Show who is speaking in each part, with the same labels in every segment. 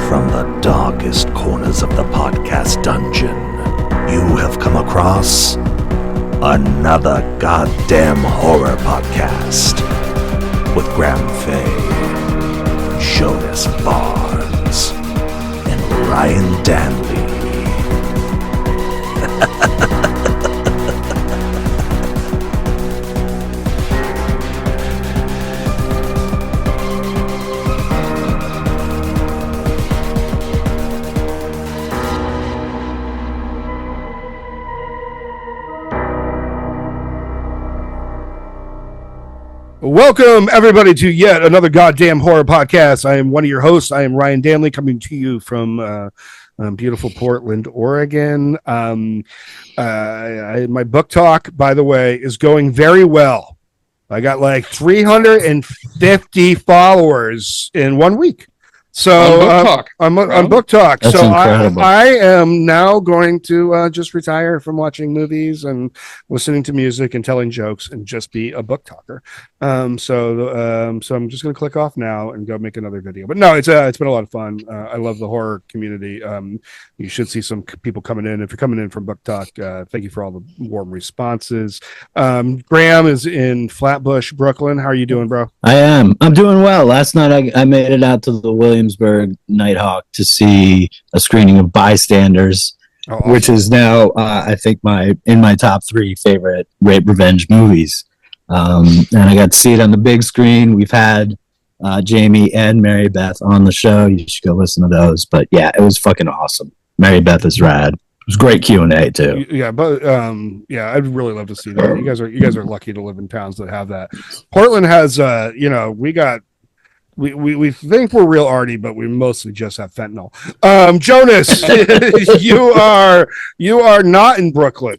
Speaker 1: From the darkest corners of the podcast dungeon, you have come across another goddamn horror podcast with Graham Faye, Jonas Barnes, and Ryan Danley.
Speaker 2: Welcome, everybody, to yet another goddamn horror podcast. I am one of your hosts. I am Ryan Danley, coming to you from beautiful Portland, Oregon. My book talk, by the way, is going very well. I got like 350 followers in 1 week. So on book talk.
Speaker 3: That's
Speaker 2: so
Speaker 3: incredible.
Speaker 2: I am now going to just retire from watching movies and listening to music and telling jokes and just be a book talker. So I'm just going to click off now and go make another video. But no, it's been a lot of fun. I love the horror community. You should see some people coming in. If you're coming in from book talk, thank you for all the warm responses. Graham is in Flatbush, Brooklyn. How are you doing, bro?
Speaker 3: I am. I'm doing well. Last night I made it out to the Williamsburg Nighthawk to see a screening of Bystanders,
Speaker 2: Awesome.
Speaker 3: which is now I think in my top 3 favorite rape revenge movies. And I got to see it on the big screen. We've had Jamie and Mary Beth on the show. You should go listen to those. But yeah, it was fucking awesome. Mary Beth is rad. It was great Q&A too.
Speaker 2: Yeah, but I'd really love to see that. You guys are lucky to live in towns that have that. Portland has we think we're real arty, but we mostly just have fentanyl. Jonas, you are not in Brooklyn.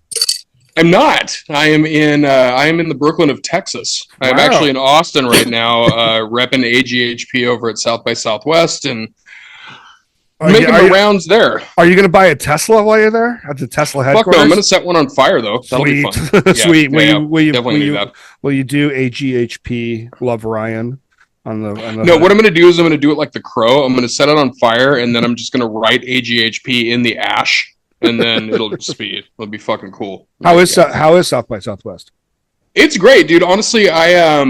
Speaker 4: I'm not. I am in the Brooklyn of Texas. I'm
Speaker 2: Wow.
Speaker 4: actually in Austin right now, repping AGHP over at South by Southwest and making the rounds there.
Speaker 2: Are you going to buy a Tesla while you're there at the Tesla
Speaker 4: Fuck
Speaker 2: headquarters?
Speaker 4: no, I'm going to set one on fire though. That'll be
Speaker 2: Sweet.
Speaker 4: fun. Yeah,
Speaker 2: Sweet.
Speaker 4: definitely
Speaker 2: Will you do AGHP Love Ryan on the
Speaker 4: No, what I'm going to do is I'm going to do it like the Crow. I'm going to set it on fire and then I'm just going to write AGHP in the ash and then it'll just it'll be fucking cool.
Speaker 2: How is South by Southwest?
Speaker 4: It's great, dude. Honestly, I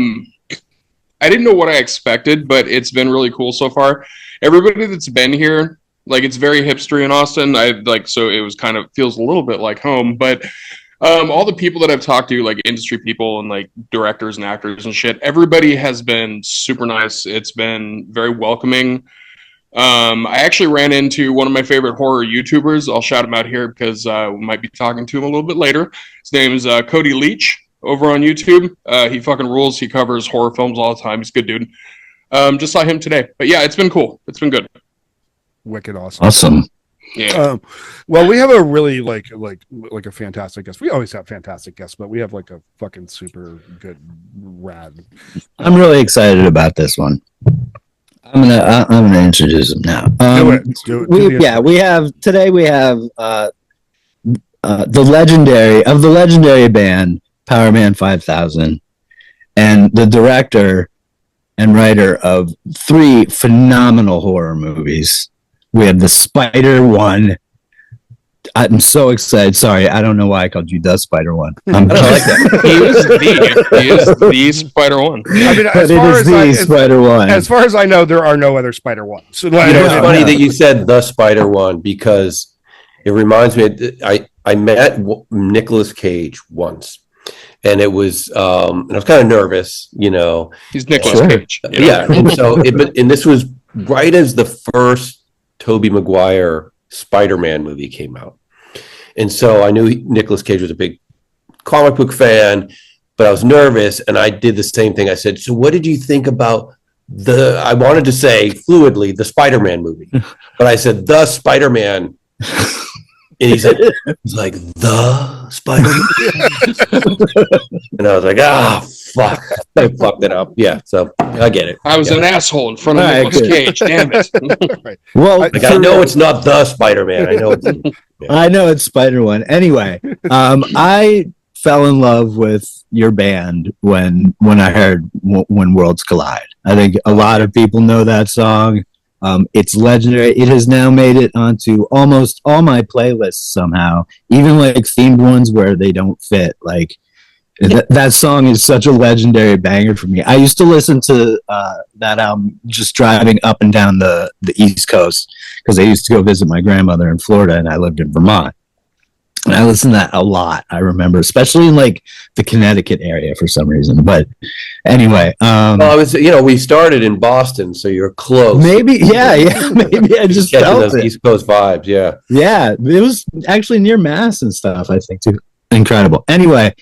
Speaker 4: didn't know what I expected, but it's been really cool so far. Everybody that's been here, like, it's very hipstery in Austin. So it was kind of feels a little bit like home, but all the people that I've talked to, like industry people and like directors and actors and shit, everybody has been super nice. It's been very welcoming. I actually ran into one of my favorite horror YouTubers. I'll shout him out here because we might be talking to him a little bit later. His name is Cody Leach over on YouTube. He fucking rules. He covers horror films all the time. He's a good dude. Just saw him today. But yeah, it's been cool. It's been good.
Speaker 2: Wicked awesome.
Speaker 3: Awesome.
Speaker 4: Yeah.
Speaker 2: Well, we have a really like a fantastic guest. We always have fantastic guests, but we have like a fucking super good rad.
Speaker 3: I'm really excited about this one. I'm gonna introduce him now.
Speaker 2: Do it.
Speaker 3: We have the legendary band Power Man 5000 and the director and writer of 3 phenomenal horror movies. We have The Spider One. I'm so excited. Sorry, I don't know why I called you The Spider One.
Speaker 4: I like that. He is the Spider One.
Speaker 2: I mean,
Speaker 3: Spider One.
Speaker 2: As far as I know, there are no other Spider Ones. So,
Speaker 5: It's funny that you said The Spider One because it reminds me. I met Nicolas Cage once, and it was and I was kind of nervous,
Speaker 4: He's Nicolas Cage.
Speaker 5: Yeah, and so and this was right as the first Tobey Maguire Spider-Man movie came out. And so I knew Nicolas Cage was a big comic book fan, but I was nervous and I did the same thing. I said, so what did you think about I wanted to say fluidly, the Spider-Man movie, but I said, the Spider-Man And he said, he's like, the Spider-Man? And I was like, fuck. I fucked it up. Yeah, so I get it.
Speaker 4: I was an asshole in front of
Speaker 3: All right,
Speaker 4: Nicolas Cage. Damn it.
Speaker 2: Right.
Speaker 3: Well,
Speaker 5: Like, I know it's not the Spider-Man. I know it's
Speaker 3: I know it's Spider-Man. Anyway, I fell in love with your band when I heard When Worlds Collide. I think a lot of people know that song. It's legendary. It has now made it onto almost all my playlists somehow, even like themed ones where they don't fit. Like that song is such a legendary banger for me. I used to listen to that album just driving up and down the East Coast because I used to go visit my grandmother in Florida and I lived in Vermont. And I listened to that a lot. I remember, especially in like the Connecticut area for some reason. But anyway,
Speaker 5: well, I was, we started in Boston, so you're close.
Speaker 3: Maybe, yeah. Maybe I just
Speaker 5: catching
Speaker 3: felt
Speaker 5: those
Speaker 3: it.
Speaker 5: East Coast vibes. Yeah.
Speaker 3: Yeah, it was actually near Mass and stuff. I think too. Incredible. Anyway,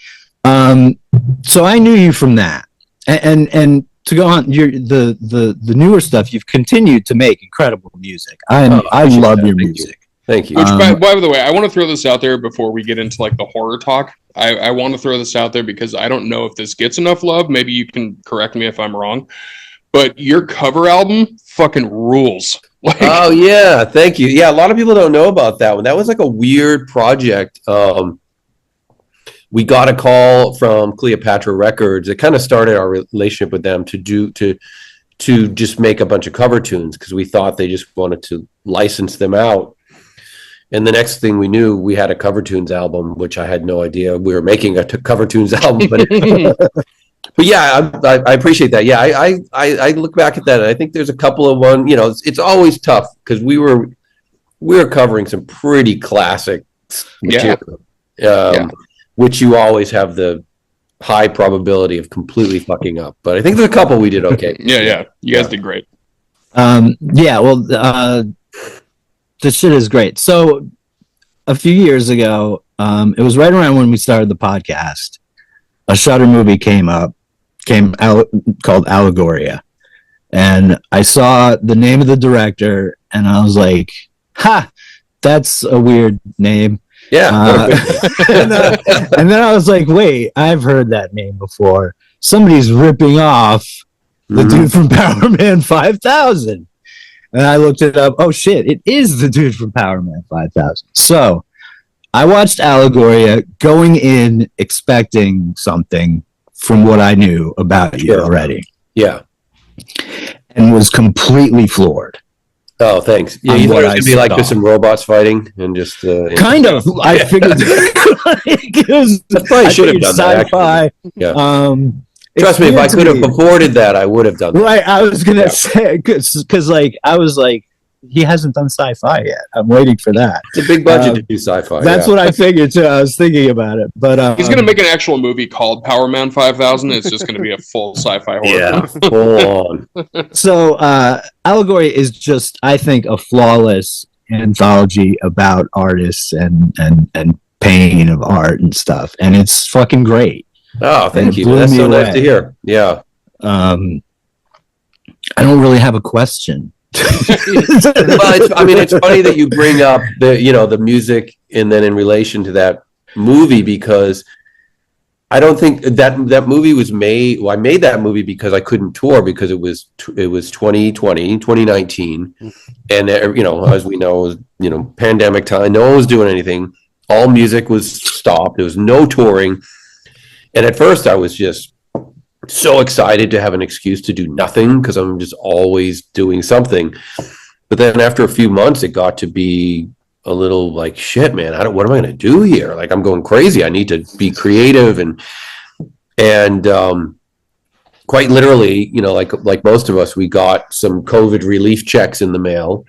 Speaker 3: so I knew you from that, and to go on the newer stuff. You've continued to make incredible music. I love your music.
Speaker 5: Thank you.
Speaker 4: Which, by the way, I want to throw this out there before we get into like the horror talk. I want to throw this out there because I don't know if this gets enough love. Maybe you can correct me if I'm wrong. But your cover album fucking rules. Like,
Speaker 5: Oh yeah, thank you. Yeah, a lot of people don't know about that one. That was like a weird project. We got a call from Cleopatra Records. It kind of started our relationship with them to just make a bunch of cover tunes because we thought they just wanted to license them out. And the next thing we knew, we had a cover tunes album, which I had no idea we were making a cover tunes album. But yeah, I appreciate that. Yeah, I look back at that and I think there's a couple of one. It's always tough because we were covering some pretty classic material, which you always have the high probability of completely fucking up. But I think there's a couple we did okay.
Speaker 4: Yeah. You guys did great.
Speaker 3: This shit is great. So a few years ago, it was right around when we started the podcast, a Shudder movie came out called Allegoria. And I saw the name of the director and I was like, that's a weird name.
Speaker 5: Yeah.
Speaker 3: And then I was like, wait, I've heard that name before. Somebody's ripping off the dude from Power Man 5000. And I looked it up. Oh, shit. It is the dude from Power Man 5000. So I watched Allegoria going in expecting something from what I knew about you already.
Speaker 5: Yeah.
Speaker 3: And was completely floored.
Speaker 5: Oh, thanks. Yeah, you thought it was going to be like just some robots fighting and just...
Speaker 3: kind of. I figured...
Speaker 5: I probably should have done
Speaker 3: sci-fi.
Speaker 5: That. Yeah. Trust me, if I could have afforded that, I would have done that.
Speaker 3: Right, I was gonna say because I was like, he hasn't done sci-fi yet. I'm waiting for that.
Speaker 5: It's a big budget to do sci-fi.
Speaker 3: That's what I figured too. I was thinking about it, but
Speaker 4: he's gonna make an actual movie called Power Man 5000. It's just gonna be a full sci-fi horror.
Speaker 5: Yeah, full on.
Speaker 3: So Allegoria is just, I think, a flawless anthology about artists and pain of art and stuff, and it's fucking great.
Speaker 5: Oh, thank you. That's so nice to hear. Yeah.
Speaker 3: I don't really have a question.
Speaker 5: Well, it's funny that you bring up the music and then in relation to that movie because I don't think that movie was made. Well, I made that movie because I couldn't tour because it was 2019, and as we know, it was, pandemic time. No one was doing anything. All music was stopped. There was no touring. And at first I was just so excited to have an excuse to do nothing because I'm just always doing something. But then after a few months, it got to be a little like, shit, man, what am I going to do here? Like, I'm going crazy. I need to be creative. And quite literally, like most of us, we got some COVID relief checks in the mail.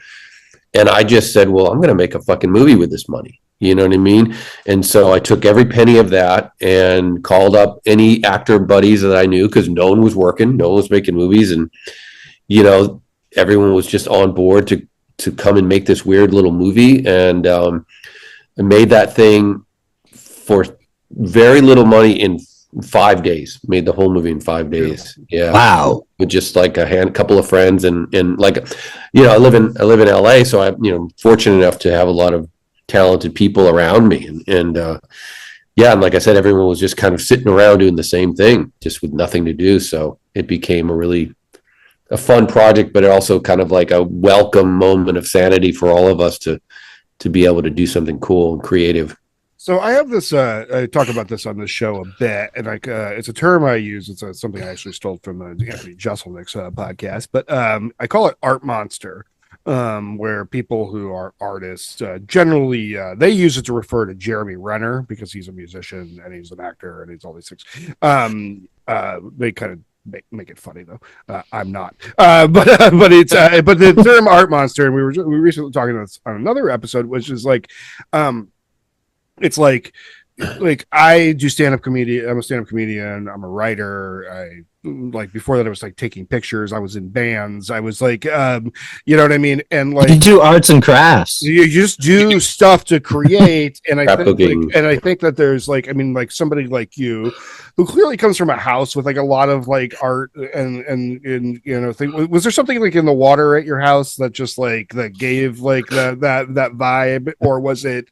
Speaker 5: And I just said, well, I'm going to make a fucking movie with this money. You know what I mean? And so I took every penny of that and called up any actor buddies that I knew because no one was working, no one was making movies, and everyone was just on board to come and make this weird little movie. And I made that thing for very little money in 5 days. Made the whole movie in 5 days. Yeah.
Speaker 3: Wow.
Speaker 5: With just like couple of friends and like, I live in LA, so I'm fortunate enough to have a lot of talented people around me. And yeah, and like I said, everyone was just kind of sitting around doing the same thing, just with nothing to do. So it became a fun project, but also kind of like a welcome moment of sanity for all of us to be able to do something cool and creative.
Speaker 2: So I have this. I talk about this on this show a bit, and it's a term I use. It's something I actually stole from the Anthony Jeselnik's podcast, but I call it art monster, where people who are artists generally they use it to refer to Jeremy Renner because he's a musician and he's an actor and he's all these things. They kind of make it funny though. I'm not, but it's but the term art monster, and we were recently talking about this on another episode, which is like, it's like I do stand-up comedy. I'm a stand-up comedian. I'm a writer. I like before that I was like taking pictures. I was in bands. I was like, you know what I mean? And like
Speaker 3: you do arts and crafts.
Speaker 2: You just do stuff to create. And I think that there's like, I mean, like somebody like you who clearly comes from a house with like a lot of like art and you know, was there something like in the water at your house that just like that gave like that vibe, or was it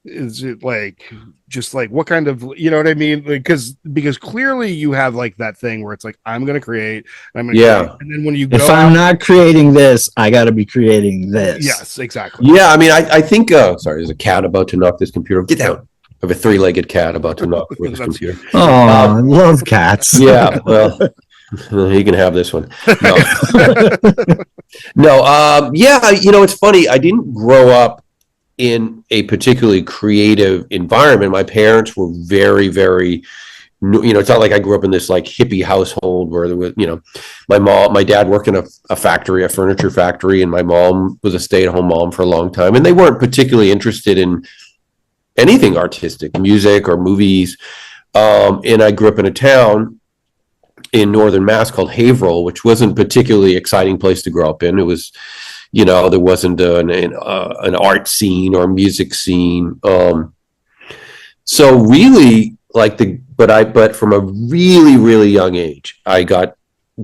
Speaker 2: is it like just like what kind of, you know what I mean, because clearly you have like that thing where it's like I'm gonna create and I'm gonna create, and then when you go
Speaker 3: if I'm not creating this, I got to be creating this.
Speaker 2: Yes, exactly.
Speaker 5: Yeah, I mean, I think sorry, there's a cat about to knock this computer. Get down. I have a 3-legged cat about to knock this computer.
Speaker 3: Oh, I love cats.
Speaker 5: Yeah, well, you can have this one. No, yeah, you know, it's funny. I didn't grow up in a particularly creative environment. My parents were very, very, you know, it's not like I grew up in this like hippie household where there was, you know, my dad worked in a factory, a furniture factory, and my mom was a stay-at-home mom for a long time. And they weren't particularly interested in anything artistic, music or movies. And I grew up in a town in northern Mass called Haverhill, which wasn't a particularly exciting place to grow up in. It was, you know, there wasn't an art scene or a music scene. So really, like but from a really, really young age, I got,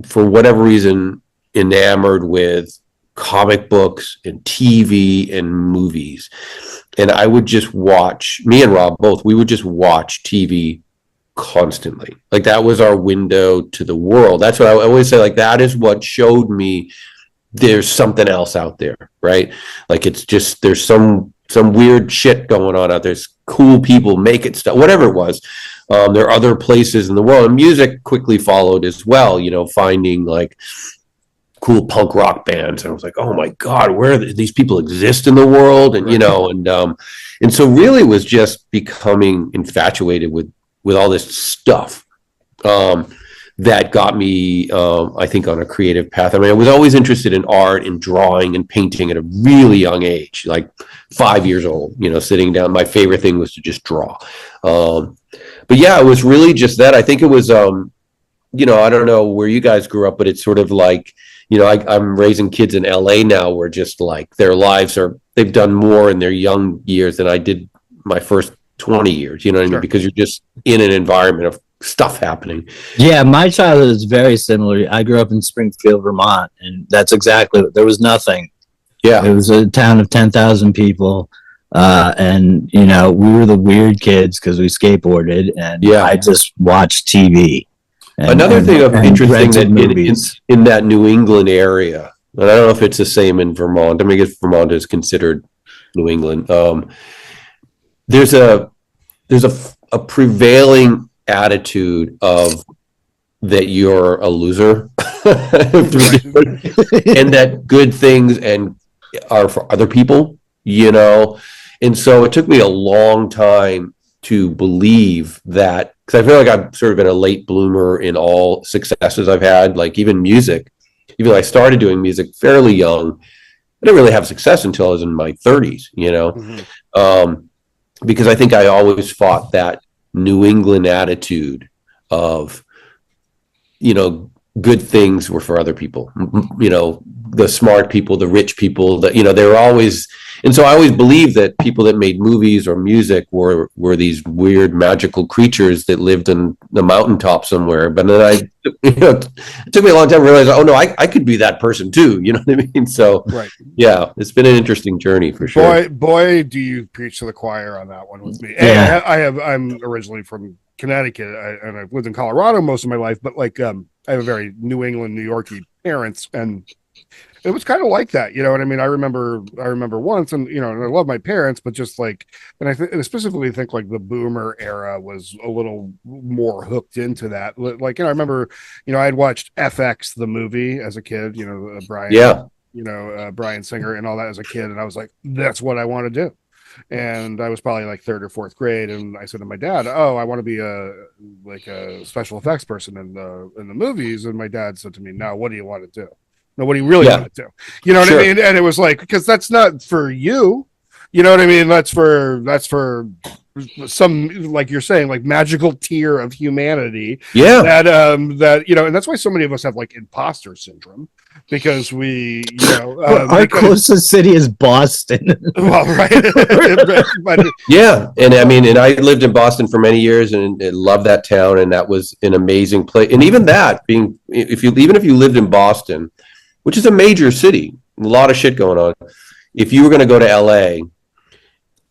Speaker 5: for whatever reason, enamored with comic books and TV and movies. And I would just watch, me and Rob both, we would just watch TV constantly. Like that was our window to the world. That's what I always say, like that is what showed me there's something else out there, right? Like it's just, there's some weird shit going on out there. There's cool people making stuff, whatever it was. There are other places in the world, and music quickly followed as well, you know, finding like cool punk rock bands. And I was like, oh my God, where these people exist in the world? And, you know, and so really was just becoming infatuated with all this stuff. That got me, I think, on a creative path. I mean, I was always interested in art and drawing and painting at a really young age, like 5 years old, you know, sitting down. My favorite thing was to just draw. But yeah, it was really just that. I think it was, you know, I don't know where you guys grew up, but it's sort of like, you know, I'm raising kids in LA now where just like their lives they've done more in their young years than I did my first 20 years, you know what I mean? Because you're just in an environment of stuff happening.
Speaker 3: Yeah, my childhood is very similar. I grew up in Springfield, Vermont, and that's exactly, there was nothing.
Speaker 5: Yeah.
Speaker 3: It was a town of 10,000 people. And, you know, we were the weird kids because we skateboarded, and I just watched TV.
Speaker 5: Another thing of interesting that in that New England area, and I don't know if it's the same in Vermont. I mean, I guess Vermont is considered New England. There's a prevailing attitude of that you're a loser and that good things are for other people, you know. And so it took me a long time to believe that, because I feel like I've sort of been a late bloomer in all successes I've had, like even music. Even though I started doing music fairly young, I didn't really have success until I was in my 30s, you know. Because I think I always fought that New England attitude of, you know, good things were for other people, you know, the smart people, the rich people, that, you know, they were always, And so I always believed that people that made movies or music were these weird magical creatures that lived in the mountaintop somewhere. But then it took me a long time to realize, oh no, I could be that person too. You know what I mean? So
Speaker 2: Right.
Speaker 5: yeah, it's been an interesting journey for sure.
Speaker 2: Boy, do you preach to the choir on that one with me.
Speaker 3: Yeah.
Speaker 2: I'm originally from Connecticut, and I've lived in Colorado most of my life, but like I have a very New England, New Yorkie parents, and it was kind of like that, you know what I mean? I remember once, and and I love my parents, but just like, and I specifically think like the Boomer era was a little more hooked into that. Like, I remember, I had watched FX the movie as a kid, Brian, Brian Singer and all that as a kid, and I was like, that's what I want to do. And I was probably like third or fourth grade, and I said to my dad, "Oh, I want to be a special effects person in the movies." And my dad said to me, "No, what do you want to do? No, what do you really want to do? You know what I mean?" And it was like, because that's not for you. You know what I mean? That's for some, like you're saying, like magical tier of humanity.
Speaker 5: Yeah.
Speaker 2: That and that's why so many of us have like imposter syndrome, because we,
Speaker 3: our closest city is Boston.
Speaker 2: Well, right. But,
Speaker 5: yeah. And I mean, and I lived in Boston for many years and loved that town. And that was an amazing place. And even that being, if you lived in Boston, which is a major city, a lot of shit going on. If you were going to go to LA,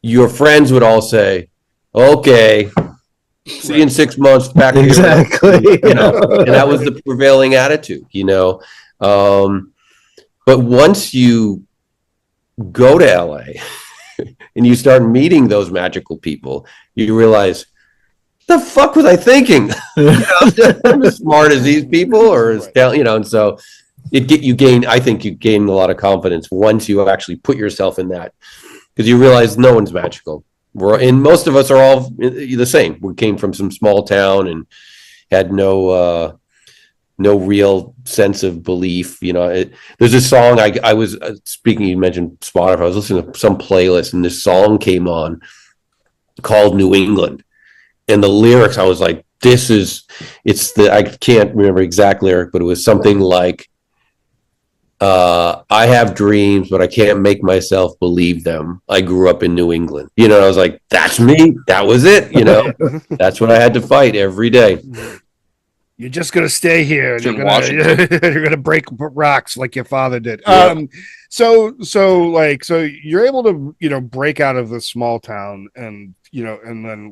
Speaker 5: your friends would all say, okay, see you in 6 months, back to
Speaker 3: exactly.
Speaker 5: and that was the prevailing attitude, but once you go to LA and you start meeting those magical people, you realize, the fuck was I thinking? I'm as smart as these people, or as and so I think you gain a lot of confidence once you actually put yourself in that, because you realize no one's magical. And most of us are all the same. We came from some small town and had no real sense of belief. There's a song I was speaking. You mentioned Spotify. I was listening to some playlist, and this song came on called New England, and the lyrics, I was like, I can't remember exact lyric, but it was something like, I have dreams, but I can't make myself believe them. I grew up in New England. I was like, that's me. That was it. That's what I had to fight every day.
Speaker 2: You're just going to stay here. And you're going to break rocks like your father did.
Speaker 5: Yeah.
Speaker 2: So you're able to, break out of the small town and, and then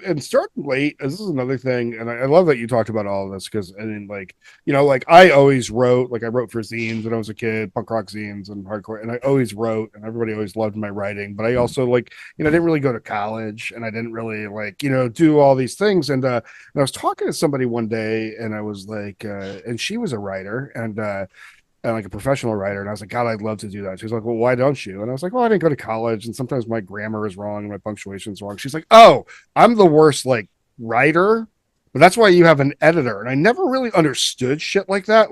Speaker 2: and start late. This is another thing. And I love that you talked about all of this, because I always wrote, I wrote for zines when I was a kid, punk rock zines and hardcore. And I always wrote, and everybody always loved my writing, but I also I didn't really go to college, and I didn't really do all these things. And I was talking to somebody one day, and I was like, and she was a writer, and like a professional writer. And I was like, God, I'd love to do that. She's like, well, why don't you? And I was like, well, I didn't go to college, and sometimes my grammar is wrong and my punctuation is wrong. She's like, oh, I'm the worst writer, but that's why you have an editor. And I never really understood shit like that.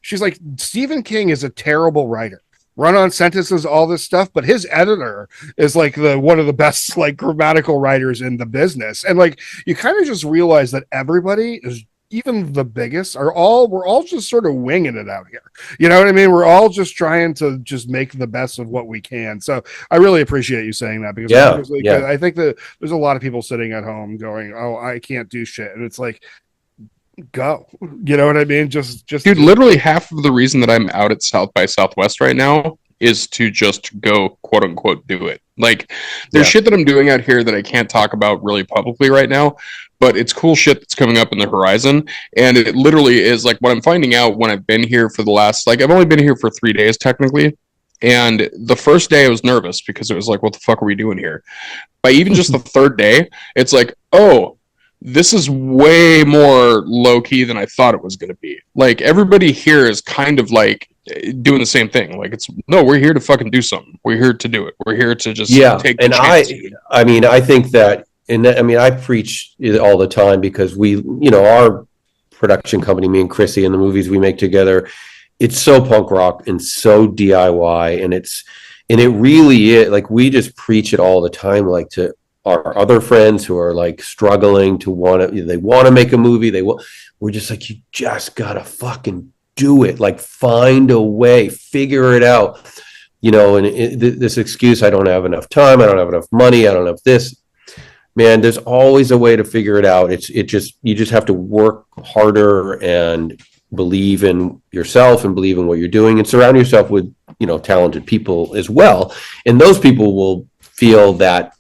Speaker 2: She's like, Stephen King is a terrible writer, run-on sentences, all this stuff, but his editor is one of the best grammatical writers in the business. And you kind of just realize that everybody is, even the biggest, we're all just sort of winging it out here. You know what I mean? We're all just trying to just make the best of what we can. So I really appreciate you saying that, because I think that there's a lot of people sitting at home going, oh, I can't do shit. And it's like, go, you know what I mean? Just
Speaker 4: dude, literally half of the reason that I'm out at South by Southwest right now is to just go, quote unquote, do it. There's shit that I'm doing out here that I can't talk about really publicly right now, but it's cool shit that's coming up in the horizon. And it literally is what I'm finding out when I've been here for the last, I've only been here for 3 days technically. And the first day I was nervous, because it was like, what the fuck are we doing here? By even just the third day, it's like, oh, this is way more low key than I thought it was going to be. Everybody here is kind of doing the same thing. We're here to fucking do something. We're here to do it. We're here to just take the chance.
Speaker 5: I think that, I preach it all the time, because we, our production company, me and Chrissy, and the movies we make together, it's so punk rock and so DIY, and it really is, we just preach it all the time, to our other friends who are struggling to they want to make a movie. We're just you just gotta fucking do it. Find a way, figure it out. and this excuse, I don't have enough time, I don't have enough money, I don't have this. Man, there's always a way to figure it out. You just have to work harder and believe in yourself and believe in what you're doing, and surround yourself with, talented people as well. And those people will feel that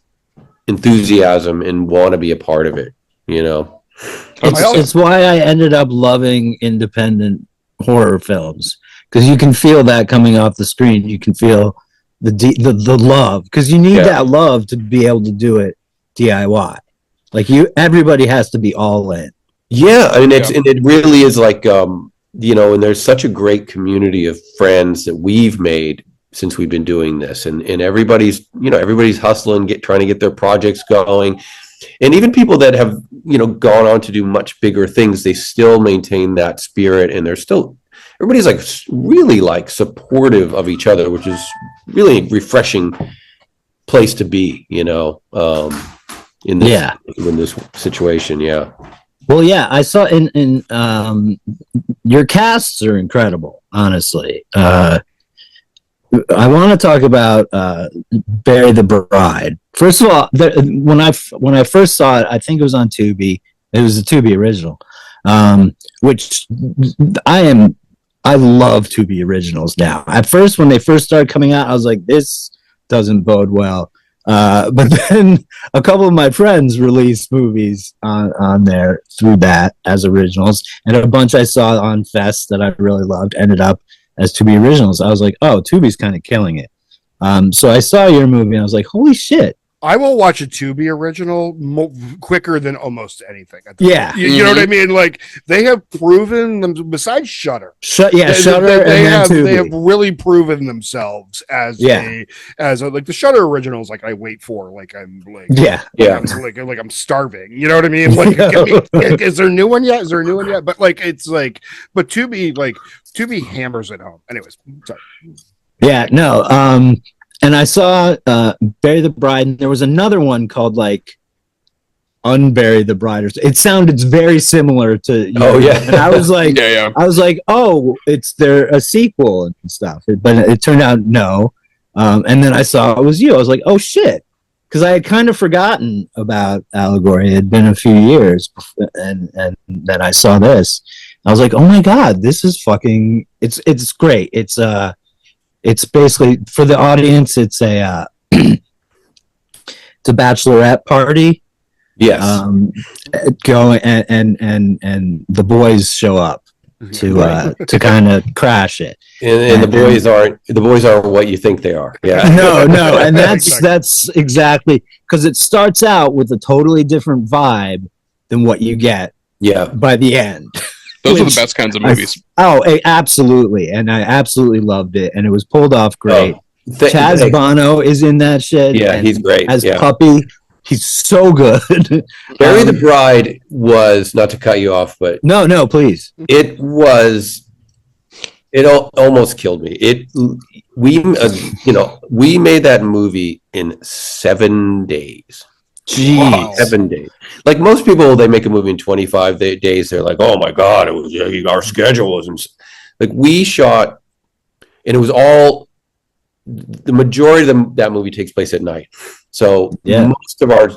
Speaker 5: enthusiasm and want to be a part of it,
Speaker 3: It's why I ended up loving independent horror films, because you can feel that coming off the screen. You can feel the love, because you need that love to be able to do it DIY. Like everybody has to be all in.
Speaker 5: Yeah, I mean, and it really is like, and there's such a great community of friends that we've made since we've been doing this, and everybody's hustling, trying to get their projects going, and even people that have gone on to do much bigger things, they still maintain that spirit, and everybody's like really like supportive of each other, which is really refreshing place to be, in this situation. Yeah.
Speaker 3: Well, yeah, I saw in your casts are incredible, honestly. I want to talk about Bury the Bride. First of all, when I first saw it, I think it was on Tubi. It was a Tubi original, which I love Tubi originals now. At first, when they first started coming out, I was like, this doesn't bode well. But then a couple of my friends released movies on there through that as originals, and a bunch I saw on Fest that I really loved ended up as Tubi originals. I was like, oh, Tubi's kind of killing it. So I saw your movie and I was like, holy shit.
Speaker 2: I will watch a Tubi original quicker than almost anything.
Speaker 3: Yeah.
Speaker 2: You know what I mean? Like, they have proven them, besides Shudder.
Speaker 3: Shudder
Speaker 2: they have really proven themselves as like the Shudder originals. Like, I wait for, like, I'm like, I'm starving. You know what I mean? Like, is there a new one yet? But like, it's like, but Tubi hammers it home. Anyways, sorry.
Speaker 3: Yeah, no. And I saw Bury the Bride, and there was another one called like Unbury the Bride. It sounded very similar to. And I was like, I was like, oh, they're a sequel and stuff. But it turned out no. And then I saw it was you. I was like, oh shit, because I had kind of forgotten about Allegoria. It had been a few years, and then I saw this. I was like, oh my god, this is fucking. It's great. It's basically, for the audience, it's a bachelorette party.
Speaker 5: Yes.
Speaker 3: Going and the boys show up to kind of crash it.
Speaker 5: And the boys aren't what you think they are. Yeah.
Speaker 3: No, and that's exactly, because it starts out with a totally different vibe than what you get. Yeah. By the end.
Speaker 4: Those are the best kinds of movies.
Speaker 3: Absolutely. And I absolutely loved it. And it was pulled off great. Chaz Bono is in that shit.
Speaker 5: Yeah, he's great.
Speaker 3: As Puppy, he's so good.
Speaker 5: Bury the Bride was, not to cut you off, but...
Speaker 3: No, please.
Speaker 5: It almost killed me. We made that movie in 7 days.
Speaker 3: Jeez.
Speaker 5: Wow. 7 days. Like most people, they make a movie in 25 days. They're like, oh my God, it was our schedule wasn't. Like, we shot, and it was all, the majority of that movie takes place at night. So most of our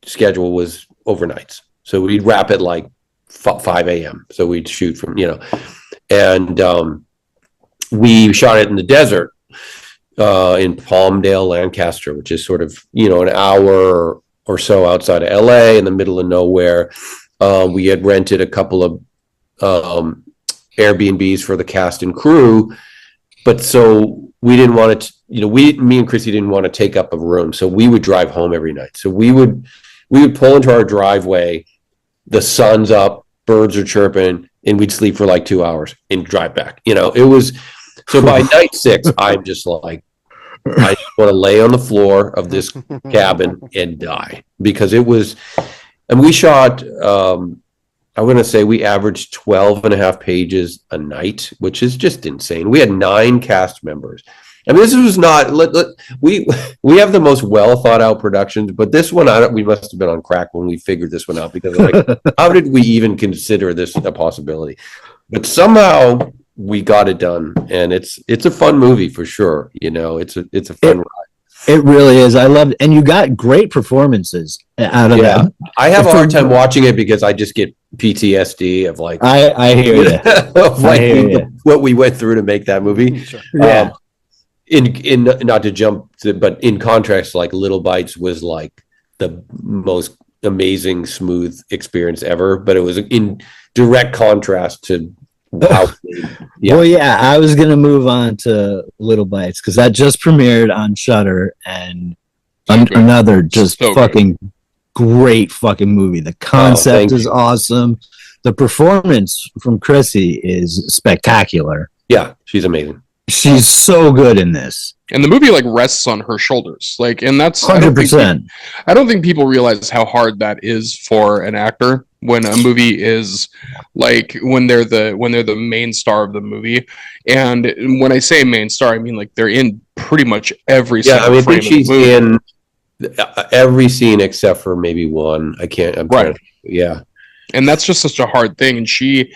Speaker 5: schedule was overnights. So we'd wrap at like 5 a.m. So we'd shoot from, and we shot it in the desert in Palmdale, Lancaster, which is sort of, an hour or so outside of LA in the middle of nowhere. We had rented a couple of Airbnbs for the cast and crew, but so we didn't want to, me and Chrissy didn't want to take up a room. So we would drive home every night. So we would pull into our driveway, the sun's up, birds are chirping, and we'd sleep for like 2 hours and drive back. It was, so by night 6, I'm just like, I just want to lay on the floor of this cabin and die, because it was, and we shot, I'm going to say we averaged 12 and a half pages a night, which is just insane. We had 9 cast members. I mean, this was not, we have the most well thought out productions, but this one, we must have been on crack when we figured this one out, because like, how did we even consider this a possibility? But somehow we got it done, and it's a fun movie for sure. You know, it's a fun ride.
Speaker 3: It really is. I loved, and you got great performances out of that.
Speaker 5: I have a hard time watching it because I just get PTSD of like
Speaker 3: I hear you.
Speaker 5: of like what we went through to make that movie.
Speaker 2: Sure.
Speaker 3: Yeah.
Speaker 5: In not to jump to, but in contrast, like Little Bites was like the most amazing smooth experience ever, but it was in direct contrast to how
Speaker 3: Well, yeah, I was gonna move on to Little Bites because that just premiered on Shudder, and another just fucking great fucking movie. The concept is awesome. The performance from Chrissy is spectacular.
Speaker 5: Yeah, she's amazing.
Speaker 3: She's so good in this.
Speaker 4: And the movie like rests on her shoulders. Like, and that's
Speaker 3: 100%.
Speaker 4: I don't think people realize how hard that is for an actor when a movie is like when they're the main star of the movie. And when I say main star, I mean like they're in pretty much every single frame
Speaker 5: I think she's
Speaker 4: of the movie.
Speaker 5: in every scene except for maybe one.
Speaker 4: Right.
Speaker 5: Yeah.
Speaker 4: And that's just such a hard thing. And she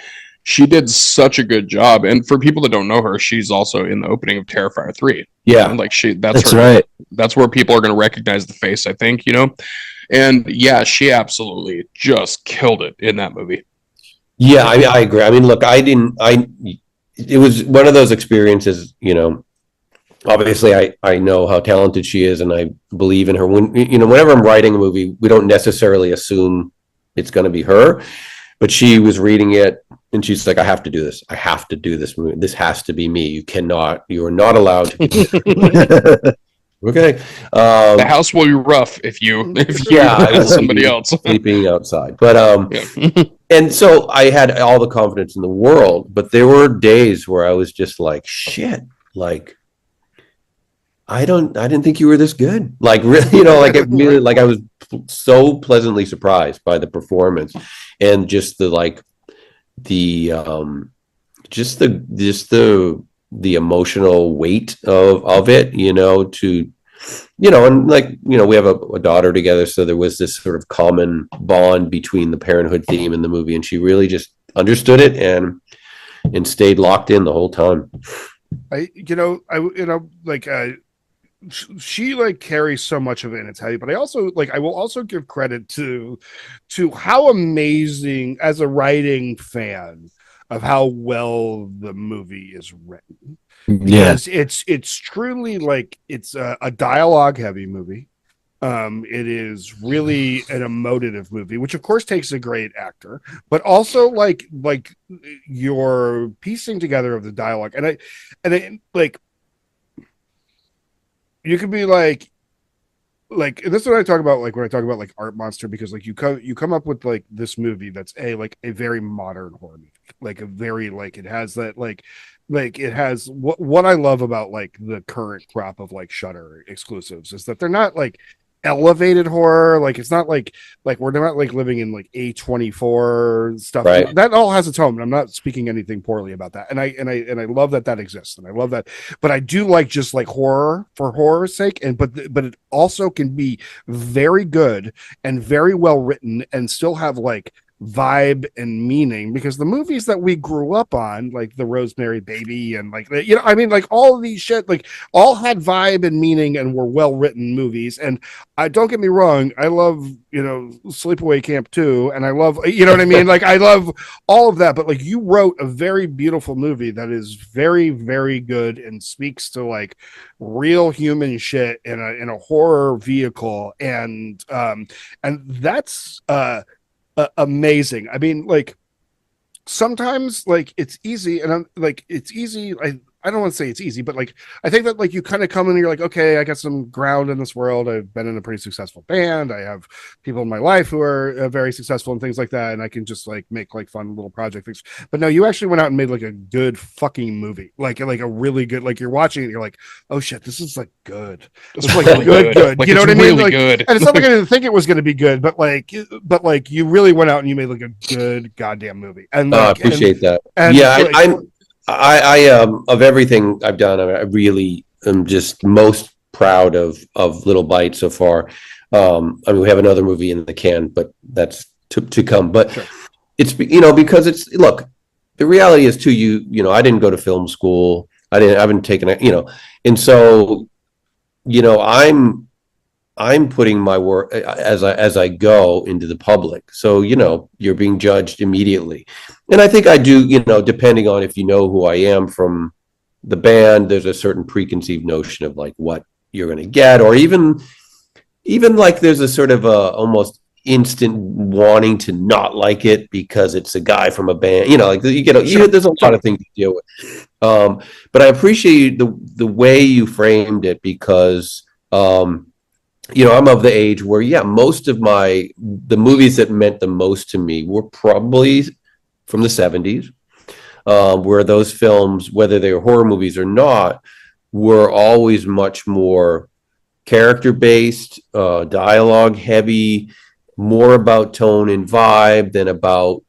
Speaker 4: did such a good job. And for people that don't know her, she's also in the opening of Terrifier 3.
Speaker 5: Yeah.
Speaker 4: And like
Speaker 3: that's right.
Speaker 4: That's where people are going to recognize the face, I think, you know? And yeah, she absolutely just killed it in that movie.
Speaker 5: Yeah, I agree. I mean, look, it was one of those experiences, you know, obviously I know how talented she is and I believe in her. When, you know, whenever I'm writing a movie, we don't necessarily assume it's going to be her, but she was reading it and she's like, I have to do this. I have to do this movie. This has to be me. You are not allowed to. Okay.
Speaker 4: The house will be rough if you somebody else
Speaker 5: sleeping outside. But and so I had all the confidence in the world, but there were days where I was just like, shit, like I didn't think you were this good. Like really, you know, like it really, like I was so pleasantly surprised by the performance and just the emotional weight of it, you know, to, you know, and like, you know, we have a daughter together. So there was this sort of common bond between the parenthood theme and the movie. And she really just understood it and stayed locked in the whole time.
Speaker 2: She like carries so much of it in Italian, but I will also give credit to how amazing as a writing fan of how well the movie is written. Because it's truly like it's a dialogue heavy movie. It is really an emotive movie, which of course takes a great actor, but also like you're piecing together of the dialogue, and I like you could be like and this is what I talk about, like when I talk about like Art Monster, because like you come up with like this movie that's a very modern horror movie, like a very like it has that like it has what I love about like the current crop of like Shudder exclusives is that they're not like elevated horror, like it's not like we're not like living in like A24 stuff,
Speaker 5: right?
Speaker 2: That all has its home, and I'm not speaking anything poorly about that, and I love that exists, and I love that, but I do like just like horror for horror's sake, and but it also can be very good and very well written and still have like vibe and meaning, because the movies that we grew up on, like the Rosemary Baby and like, you know, I mean, like all of these shit, like all had vibe and meaning and were well written movies. And I don't get me wrong, I love, you know, Sleepaway Camp 2, and I love, you know what I mean, like I love all of that, but like you wrote a very beautiful movie that is very, very good and speaks to like real human shit in a horror vehicle, and that's amazing. I mean, like sometimes like it's easy, and I'm like it's easy. I don't want to say it's easy, but like I think that like you kind of come in and you're like, okay, I got some ground in this world. I've been in a pretty successful band. I have people in my life who are very successful and things like that, and I can just like make like fun little project things. But no, you actually went out and made like a good fucking movie, like a really good. Like you're watching it, you're like, oh shit, this is like good. It's like
Speaker 4: really
Speaker 2: good.
Speaker 4: Like,
Speaker 2: you know what I mean?
Speaker 4: Really
Speaker 2: like,
Speaker 4: good.
Speaker 2: And it's not like I didn't think it was going to be good, but like you really went out and you made like a good goddamn movie. And like,
Speaker 5: I appreciate that.
Speaker 2: And
Speaker 5: yeah,
Speaker 2: like,
Speaker 5: I of everything I've done, I really am just most proud of Little Bite so far. I mean, we have another movie in the can, but that's to come. But
Speaker 2: sure.
Speaker 5: It's, you know, because it's, look, the reality is too, you know, I didn't go to film school. I haven't taken it, you know, and so, you know, I'm putting my work as I go into the public. So, you know, you're being judged immediately. And I think I do, you know, depending on if you know who I am from the band, there's a certain preconceived notion of like what you're going to get, or even like there's a sort of a almost instant wanting to not like it because it's a guy from a band, you know, like you get, there's a lot of things to deal with. But I appreciate the way you framed it because, you know, I'm of the age where, yeah, most of the movies that meant the most to me were probably from the 70s, where those films, whether they were horror movies or not, were always much more character-based, dialogue heavy, more about tone and vibe than about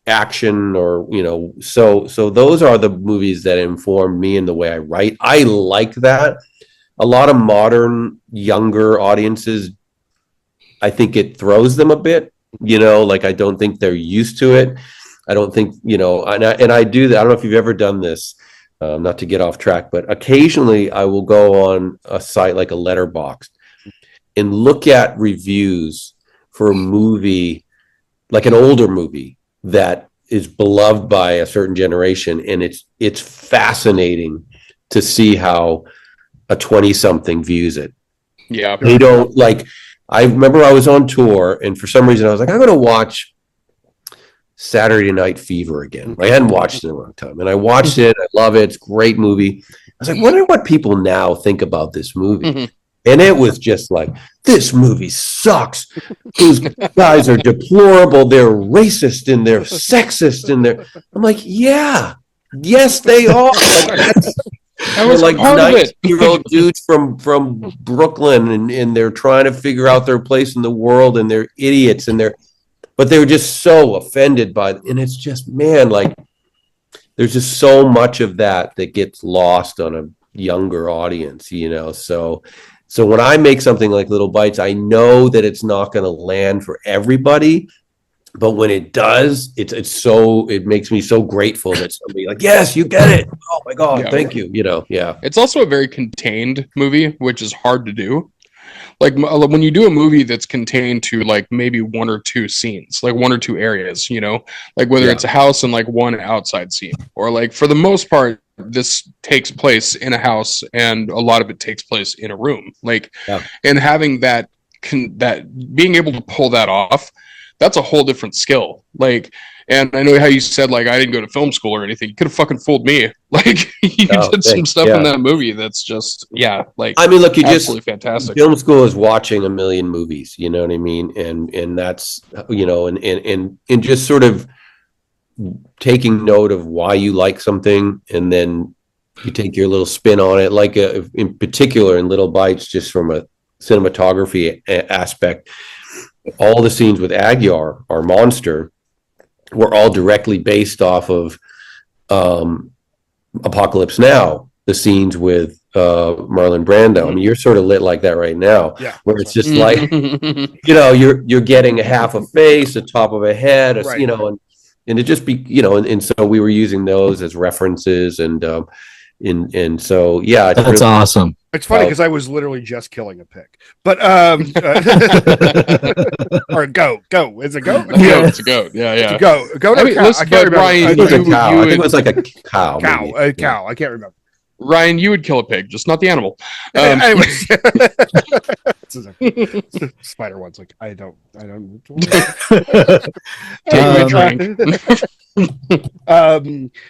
Speaker 5: action, or, you know, so those are the movies that inform me in the way I write. I like that. A lot of modern younger audiences, I think it throws them a bit, you know, like I don't think they're used to it. I don't think, you know, and I do that. I don't know if you've ever done this, not to get off track, but occasionally I will go on a site like a Letterboxd and look at reviews for a movie, like an older movie that is beloved by a certain generation. And it's fascinating to see how a 20-something views it.
Speaker 4: Yeah.
Speaker 5: They don't like, I remember I was on tour and for some reason I was like, I'm going to watch Saturday Night Fever again. I hadn't watched it in a long time. And I watched it. I love it. It's a great movie. I was like, wonder what people now think about this movie.
Speaker 4: Mm-hmm.
Speaker 5: And it was just like, this movie sucks. Those guys are deplorable. They're racist and they're sexist and I'm like, yeah, yes, they are. Like,
Speaker 4: I was
Speaker 5: like
Speaker 4: part of it.
Speaker 5: 19-year-old dudes from Brooklyn and they're trying to figure out their place in the world and they're idiots but they were just so offended by it. And it's just, man, like there's just so much of that gets lost on a younger audience, you know? So when I make something like Little Bites, I know that it's not going to land for everybody, but when it does, it makes me so grateful that somebody like, yes, you get it. Oh my God,
Speaker 4: Yeah.
Speaker 5: thank you. You know, yeah.
Speaker 4: It's also a very contained movie, which is hard to do. Like when you do a movie that's contained to like maybe one or two scenes, like one or two areas, you know, like whether it's a house and like one outside scene, or like for the most part, this takes place in a house and a lot of it takes place in a room. Like, and having that being able to pull that off, that's a whole different skill. Like, and I know how you said, like, I didn't go to film school or anything. You could have fucking fooled me. Like, you did some stuff in that movie that's just, like,
Speaker 5: I mean, look, you
Speaker 4: absolutely
Speaker 5: just
Speaker 4: fantastic.
Speaker 5: Film school is watching a million movies, you know what I mean? And that's, you know, and just sort of taking note of why you like something, and then you take your little spin on it. Like in particular in Little Bites, just from a cinematography aspect, all the scenes with Agyar, our monster, were all directly based off of Apocalypse Now, the scenes with Marlon Brando. I mean, you're sort of lit like that right now, where it's just like, you know, you're getting a half a face, a top of a head, you know, and it just be, you know, and so we were using those as references, and so yeah,
Speaker 3: that's really awesome.
Speaker 2: It's funny because I was literally just killing a pig, but or a goat. Is it goat?
Speaker 4: Yeah, it's a goat. Yeah, yeah.
Speaker 2: It's a goat. I mean, cow? I can't remember.
Speaker 5: Ryan, I think it was like a cow.
Speaker 2: A cow. I can't remember.
Speaker 4: Ryan, you would kill a pig, just not the animal.
Speaker 2: Anyways, Spider one's like, I don't.
Speaker 4: Take my drink.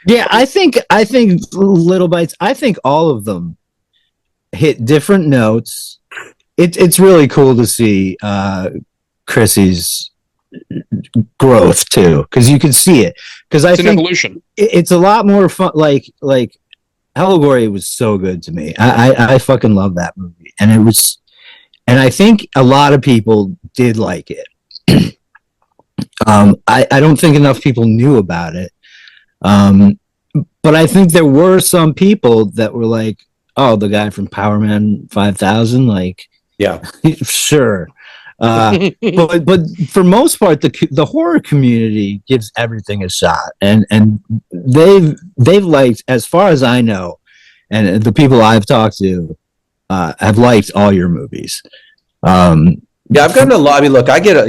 Speaker 3: Yeah, I think Little Bites, I think all of them hit different notes. It's really cool to see Chrissy's growth too, because you can see it. Because I think
Speaker 4: an evolution.
Speaker 3: It's a lot more fun. Like Allegoria was so good to me. I fucking love that movie, and I think a lot of people did like it. I don't think enough people knew about it. But I think there were some people that were like, oh, the guy from Power Man 5000, like,
Speaker 5: yeah,
Speaker 3: sure. But for most part, the horror community gives everything a shot, and they've liked, as far as I know, and the people I've talked to have liked all your movies.
Speaker 5: Yeah, I've gotten a lot. I mean, look, I get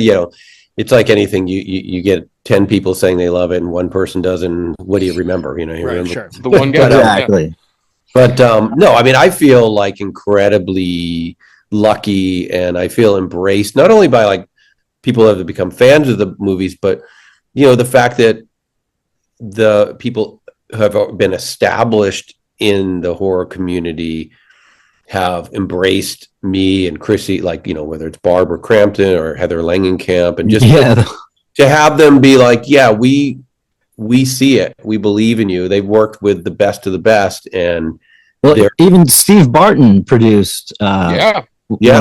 Speaker 5: it's like anything. You get 10 people saying they love it, and one person doesn't. What do you remember? You remember
Speaker 2: Sure.
Speaker 4: The one guy.
Speaker 3: Exactly.
Speaker 5: But no, I mean, I feel like incredibly lucky, and I feel embraced not only by like people that have become fans of the movies, but the fact that the people who have been established in the horror community have embraced me and Chrissy, like whether it's Barbara Crampton or Heather Langenkamp, and just to have them be like, yeah, we see it, we believe in you. They've worked with the best of the best, and
Speaker 3: even Steve Barton produced one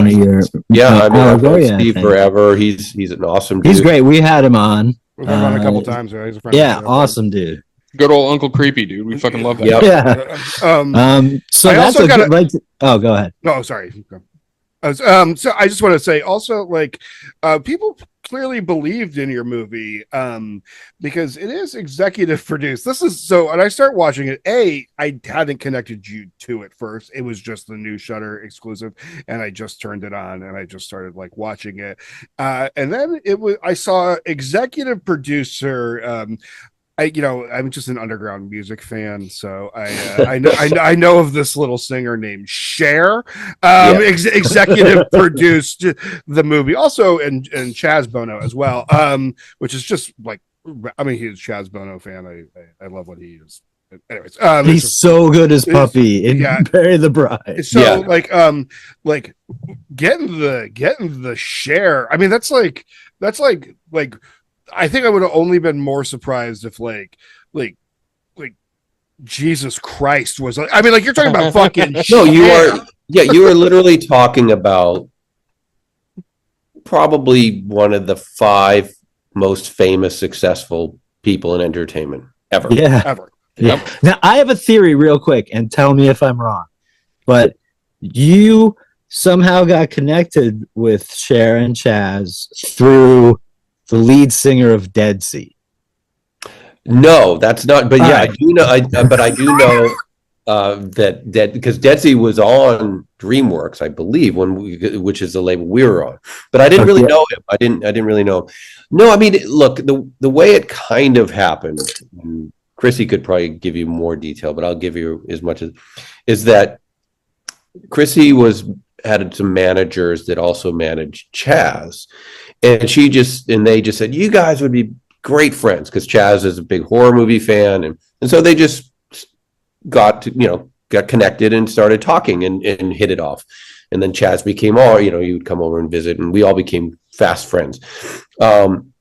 Speaker 3: of your
Speaker 5: I've known
Speaker 3: Allegoria,
Speaker 5: Steve forever. He's an awesome dude.
Speaker 3: He's great. We had him on.
Speaker 2: We've had him on a couple times. He's a friend.
Speaker 3: Yeah, awesome dude.
Speaker 4: Good old Uncle Creepy, dude. We fucking love that.
Speaker 5: Yep.
Speaker 3: Yeah. So
Speaker 2: I
Speaker 3: that's
Speaker 2: also
Speaker 3: a
Speaker 2: gotta-
Speaker 3: good, oh, go ahead.
Speaker 2: Oh, sorry. So I just want to say also, like, people clearly believed in your movie because it is executive produced. This is so, and I start watching it. I hadn't connected you to it first. It was just the new Shudder exclusive, and I just turned it on and I just started like watching it. And then I saw executive producer. I'm just an underground music fan, so I know of this little singer named Cher. Executive produced the movie, also and Chaz Bono as well, which is just like, I mean, he's a Chaz Bono fan. I love what he is. Anyways,
Speaker 3: he's so good as Puppy in Bury the Bride.
Speaker 2: So like getting the Cher. I mean, that's like. I think I would have only been more surprised if like Jesus Christ was like, I mean, like, you're talking about fucking
Speaker 5: no, you are literally talking about probably one of the 5 most famous, successful people in entertainment ever.
Speaker 3: Yeah.
Speaker 2: Ever.
Speaker 3: Yeah. Now I have a theory real quick, and tell me if I'm wrong, but you somehow got connected with Cher and Chaz through the lead singer of Dead Sea.
Speaker 5: No, that's not. But yeah, I do know. I do know that because Dead Sea was on DreamWorks, I believe, which is the label we were on. But I didn't really know him. I didn't really know. No, I mean, look, the way it kind of happened. Chrissy could probably give you more detail, but I'll give you as much as is that Chrissy had some managers that also managed Chaz. And they just said, you guys would be great friends, because Chaz is a big horror movie fan. And so they just got connected and started talking and hit it off. And then Chaz became he would come over and visit, and we all became fast friends. And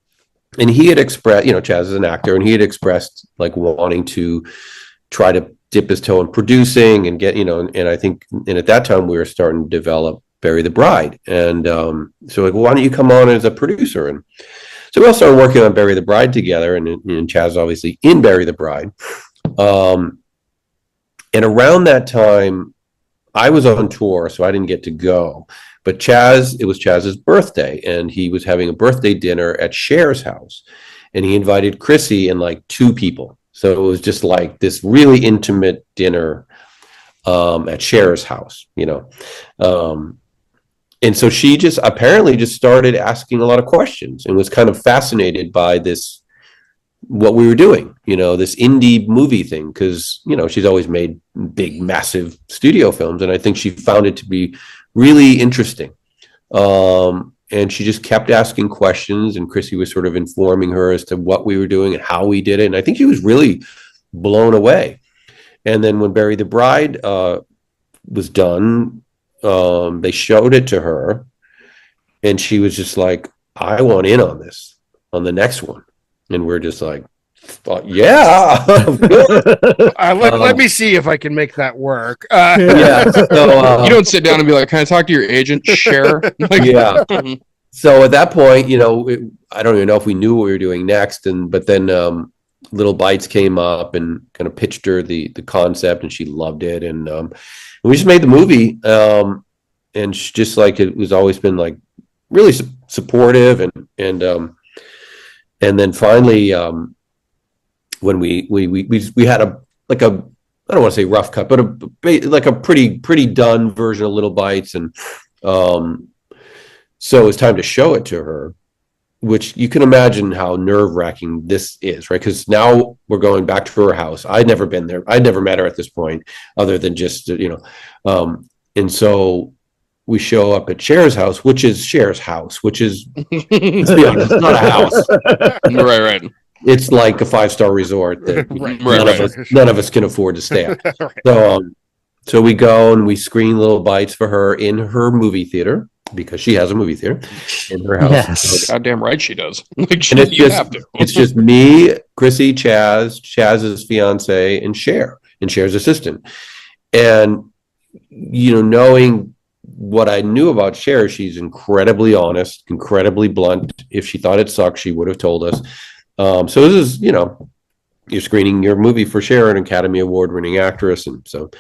Speaker 5: he had expressed, Chaz is an actor, and he had expressed like wanting to try to dip his toe in producing and get, and I think, and at that time we were starting to develop Bury the Bride. And so like, well, why don't you come on as a producer? And so we all started working on Bury the Bride together, and Chaz obviously in Bury the Bride. And around that time, I was on tour, so I didn't get to go. But it was Chaz's birthday, and he was having a birthday dinner at Cher's house. And he invited Chrissy and like 2 people. So it was just like this really intimate dinner at Cher's house, and so she apparently just started asking a lot of questions and was kind of fascinated by what we were doing, this indie movie thing. Because, she's always made big, massive studio films. And I think she found it to be really interesting. And she just kept asking questions, and Chrissy was sort of informing her as to what we were doing and how we did it. And I think she was really blown away. And then when Bury the Bride was done, they showed it to her, and she was just like, I want in on this, on the next one. And we're just like, yeah.
Speaker 2: Let me see if I can make that work.
Speaker 5: Yeah. So,
Speaker 4: you don't sit down and be like, can I talk to your agent, Cher? Like,
Speaker 5: yeah. So at that point, I don't even know if we knew what we were doing next. But then Little Bites came up and kind of pitched her the concept, and she loved it. And we just made the movie. And she just like, it was always been like really supportive, and then finally, when we had a I don't want to say rough cut, but a pretty done version of Little Bites, and so it was time to show it to her, which you can imagine how nerve-wracking this is, right? Because now we're going back to her house. I'd never been there. I'd never met her at this point, other than just, and so we show up at Cher's house, which is Cher's house, which is, let's be honest, it's not a house.
Speaker 4: Right.
Speaker 5: It's like a 5-star resort that none of us can afford to stay at. Right. So we go and we screen Little Bites for her in her movie theater, because she has a movie theater in her house.
Speaker 3: Yes.
Speaker 4: Goddamn right she does.
Speaker 5: It's just me, Chrissy, Chaz's fiance, and Cher, and Cher's assistant. And knowing what I knew about Cher, she's incredibly honest, incredibly blunt. If she thought it sucked, she would have told us. So this is, you're screening your movie for Cher, an Academy Award-winning actress, and so,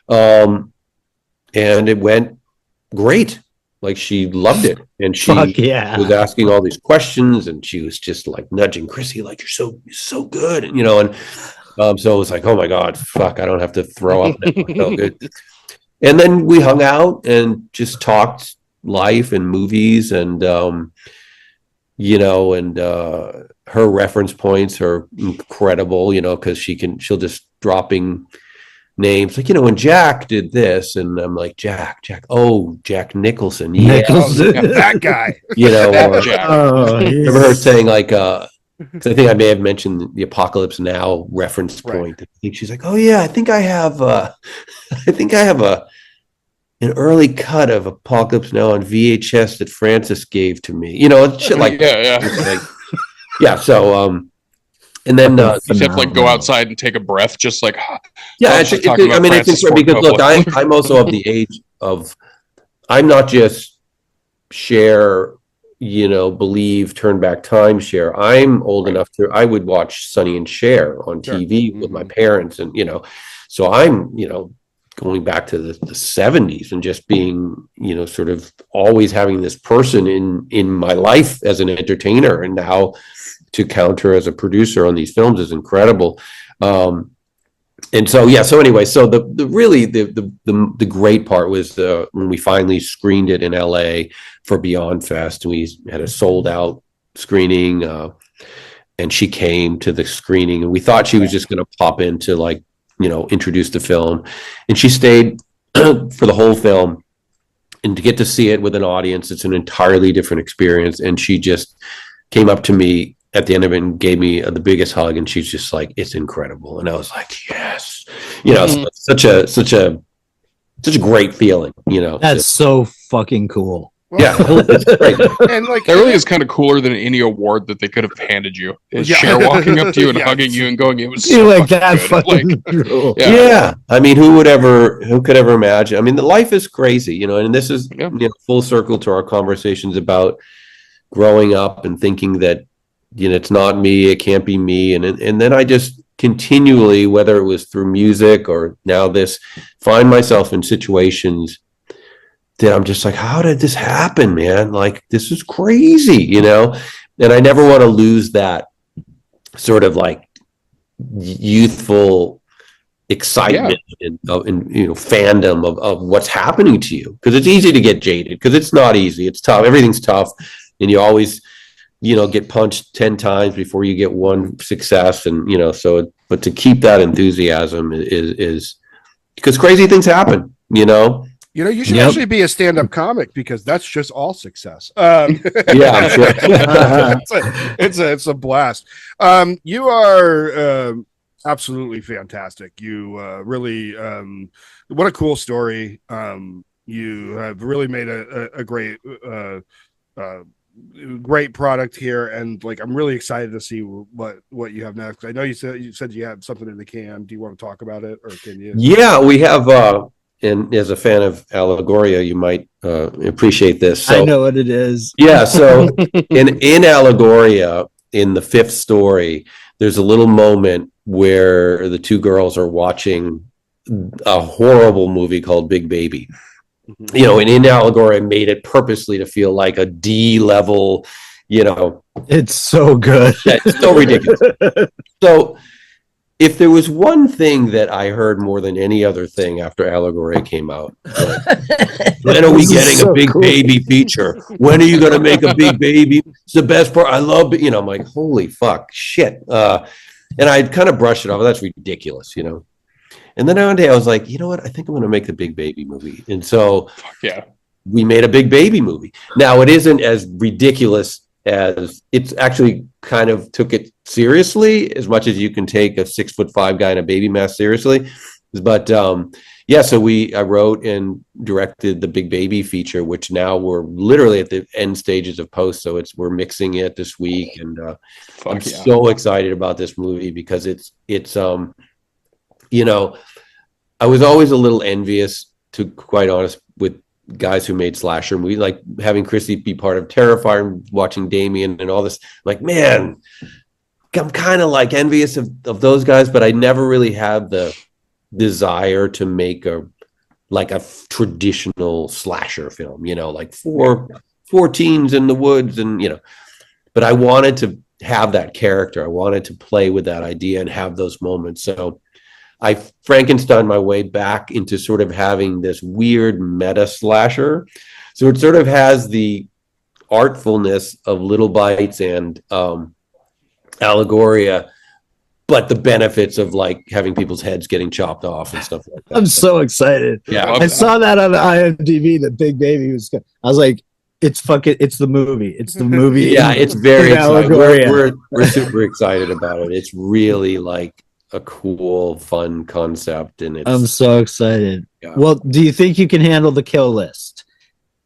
Speaker 5: and it went great. Like, she loved it, and she was asking all these questions, and she was just like nudging Chrissy, like, you're so good, and so it was like, oh my God, fuck, I don't have to throw up. It felt good. And then we hung out and just talked life and movies, and her reference points are incredible, because she'll just dropping names like, when Jack did this, and I'm like, Jack Nicholson,
Speaker 2: that guy,
Speaker 5: remember her saying like, 'cause I think I may have mentioned the Apocalypse Now reference point. Right. I think she's like, oh yeah, I think I have an early cut of Apocalypse Now on VHS that Francis gave to me, shit like yeah. So and then
Speaker 4: you have to like go outside and take a breath, just like
Speaker 5: it's because look, I'm also of the age of, I'm not just Cher, Believe, Turn Back Time Cher. I'm old enough to, I would watch Sonny and Cher on TV with my parents, and so I'm going back to the 70s and just being sort of always having this person in my life as an entertainer, and now to counter as a producer on these films is incredible. And so anyway, so the great part was when we finally screened it in LA for Beyond Fest. We had a sold out screening, and she came to the screening, and we thought she was just going to pop in to like introduce the film, and she stayed for the whole film. And to get to see it with an audience, it's an entirely different experience. And she just came up to me at the end of it and gave me the biggest hug, and she's just like, it's incredible. And I was like, yes, so such a great feeling,
Speaker 3: That's so fucking cool.
Speaker 5: Yeah, that's great.
Speaker 2: And like,
Speaker 4: that really is kind of cooler than any award that they could have handed you. Is Cher walking up to you and hugging you and going, "It was so
Speaker 3: like that
Speaker 4: good."
Speaker 3: fucking cool.
Speaker 5: Yeah. I mean, who could ever imagine? I mean, the life is crazy, and this is full circle to our conversations about growing up and thinking that it's not me, it can't be me, and then I just continually, whether it was through music or now this, find myself in situations that I'm just like, how did this happen, man? Like, this is crazy, and I never want to lose that sort of like youthful excitement and fandom of what's happening to you, because it's easy to get jaded, because it's not easy, it's tough, everything's tough, and you always get punched 10 times before you get one success, and but to keep that enthusiasm is because crazy things happen.
Speaker 2: You should actually be a stand-up comic, because that's just all success.
Speaker 5: I'm sure.
Speaker 2: It's a blast. You are absolutely fantastic. You really, what a cool story. You have really made a great product here, and like, I'm really excited to see what you have next. I know you said you had something in the can. Do you want to talk about it, or can you?
Speaker 5: Yeah, we have. And as a fan of Allegoria, you might appreciate this. So,
Speaker 3: I know what it is.
Speaker 5: Yeah. So in Allegoria, in the 5th story, there's a little moment where the two girls are watching a horrible movie called Big Baby. you know, and in Allegoria, I made it purposely to feel like a D level, you know.
Speaker 3: It's so good.
Speaker 5: It's so ridiculous. So if there was one thing that I heard more than any other thing after Allegoria came out, like, when are we getting a big baby feature? When are you going to make a big baby? It's the best part. I love it. You know, I'm like, holy fuck, shit. And I kind of brushed it off. That's ridiculous, you know. And then one day I was like, you know what? I think I'm going to make the big baby movie. And so we made a big baby movie. Now, it isn't as ridiculous as it's actually kind of took it seriously as much as you can take a 6'5" guy in a baby mask seriously. But yeah, so I wrote and directed the big baby feature, which now we're literally at the end stages of post. So we're mixing it this week, and I'm so excited about this movie because it's you know, I was always a little envious, to quite honest, with guys who made slasher movies, like having Chrissy be part of Terrifier, watching Damien and all this. Like, man, I'm kind of like envious of those guys, but I never really had the desire to make a traditional slasher film, you know, like four teens in the woods, and you know, but I wanted to have that character. I wanted to play with that idea and have those moments. So I Frankenstein my way back into sort of having this weird meta slasher. So it sort of has the artfulness of Little Bites and Allegoria, but the benefits of like having people's heads getting chopped off and stuff like that.
Speaker 3: I'm so excited.
Speaker 5: Yeah,
Speaker 3: I saw that on the IMDb. The big baby was. I was like, it's the movie. It's the movie.
Speaker 5: Yeah, it's very exciting.
Speaker 3: Allegoria.
Speaker 5: We're super excited about it. It's really like a cool, fun concept, and I'm
Speaker 3: so excited.
Speaker 5: Yeah.
Speaker 3: Well, do you think you can handle the kill list?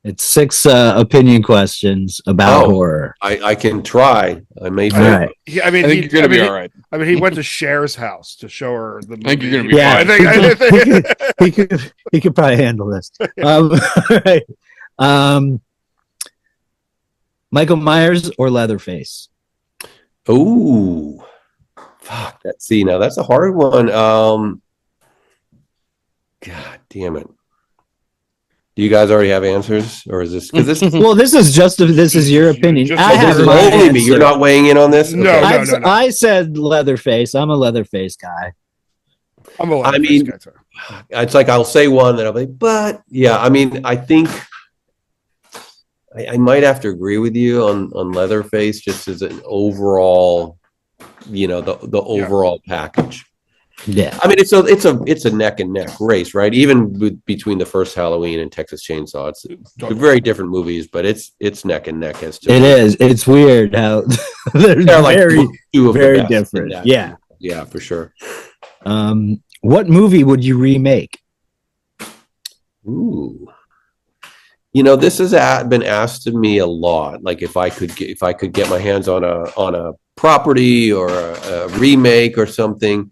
Speaker 3: It's 6 opinion questions about horror.
Speaker 5: I can try. I may.
Speaker 3: All right.
Speaker 2: I mean,
Speaker 4: I think you're gonna be all right.
Speaker 2: I mean, he went to Cher's house to show her the movie.
Speaker 4: I think you're gonna be
Speaker 3: fine. I think he could probably handle this. All right. Michael Myers or Leatherface?
Speaker 5: Ooh. Fuck. Now that's a hard one. God damn it. Do you guys already have answers, or is this because this?
Speaker 3: Well, this is your opinion.
Speaker 5: This is only me. You're not weighing in on this.
Speaker 2: No,
Speaker 5: okay.
Speaker 2: no.
Speaker 3: I said Leatherface. I'm a Leatherface guy.
Speaker 2: I'm a Leatherface guy too.
Speaker 5: It's like I'll say one that I'll be, but yeah, I mean, I think I might have to agree with you on Leatherface, just as an overall, you know, the overall package.
Speaker 3: Yeah,
Speaker 5: I mean, it's a neck and neck race, right? Even between the first Halloween and Texas Chainsaw, they're very different movies, but it's neck and neck as to
Speaker 3: it is. It's weird how they're
Speaker 5: like
Speaker 3: very different.
Speaker 5: Yeah, for sure.
Speaker 3: What movie would you remake?
Speaker 5: Ooh, you know, this has been asked of me a lot. Like if I could get my hands on a property or a remake or something.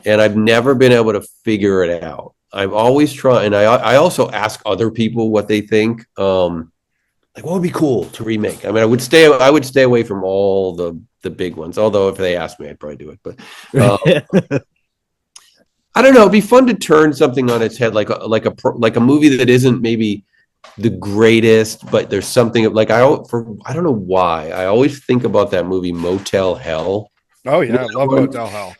Speaker 5: And I've never been able to figure it out. I've always tried, and I also ask other people what they think. Like, what would be cool to remake? I mean, I would stay away from all the big ones. Although if they asked me, I'd probably do it. But I don't know. It'd be fun to turn something on its head, like a movie that isn't maybe the greatest, but there's something like I don't know why I always think about that movie Motel Hell.
Speaker 2: Oh yeah, I love Motel Hell.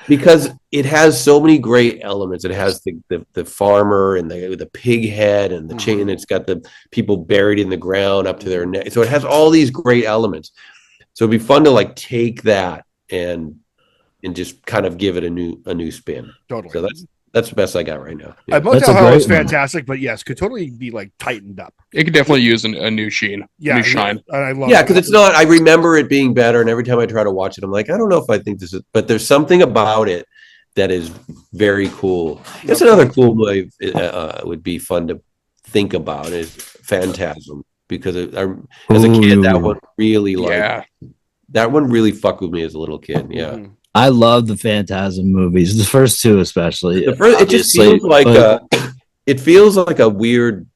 Speaker 5: Because it has so many great elements. It has the farmer and the pig head and the chain. It's got the people buried in the ground up to their neck. So it has all these great elements. So it'd be fun to like take that and just kind of give it a new spin.
Speaker 2: Totally.
Speaker 5: So that's the best I got right now. Yeah.
Speaker 2: Motel Hell is fantastic, but yes, could totally be like tightened up.
Speaker 4: It could definitely use a new sheen.
Speaker 2: Yeah,
Speaker 4: new shine.
Speaker 2: I love.
Speaker 5: Yeah, because it's not. I remember it being better, and every time I try to watch it, I'm like, I don't know if I think this is. But there's something about it that is very cool. It's another cool movie. Would be fun to think about is Phantasm, because as a kid, that one really that one really fucked with me as a little kid. Yeah. Mm-hmm.
Speaker 3: I love the Phantasm movies, the first two especially.
Speaker 5: It just feels like it feels like a weird.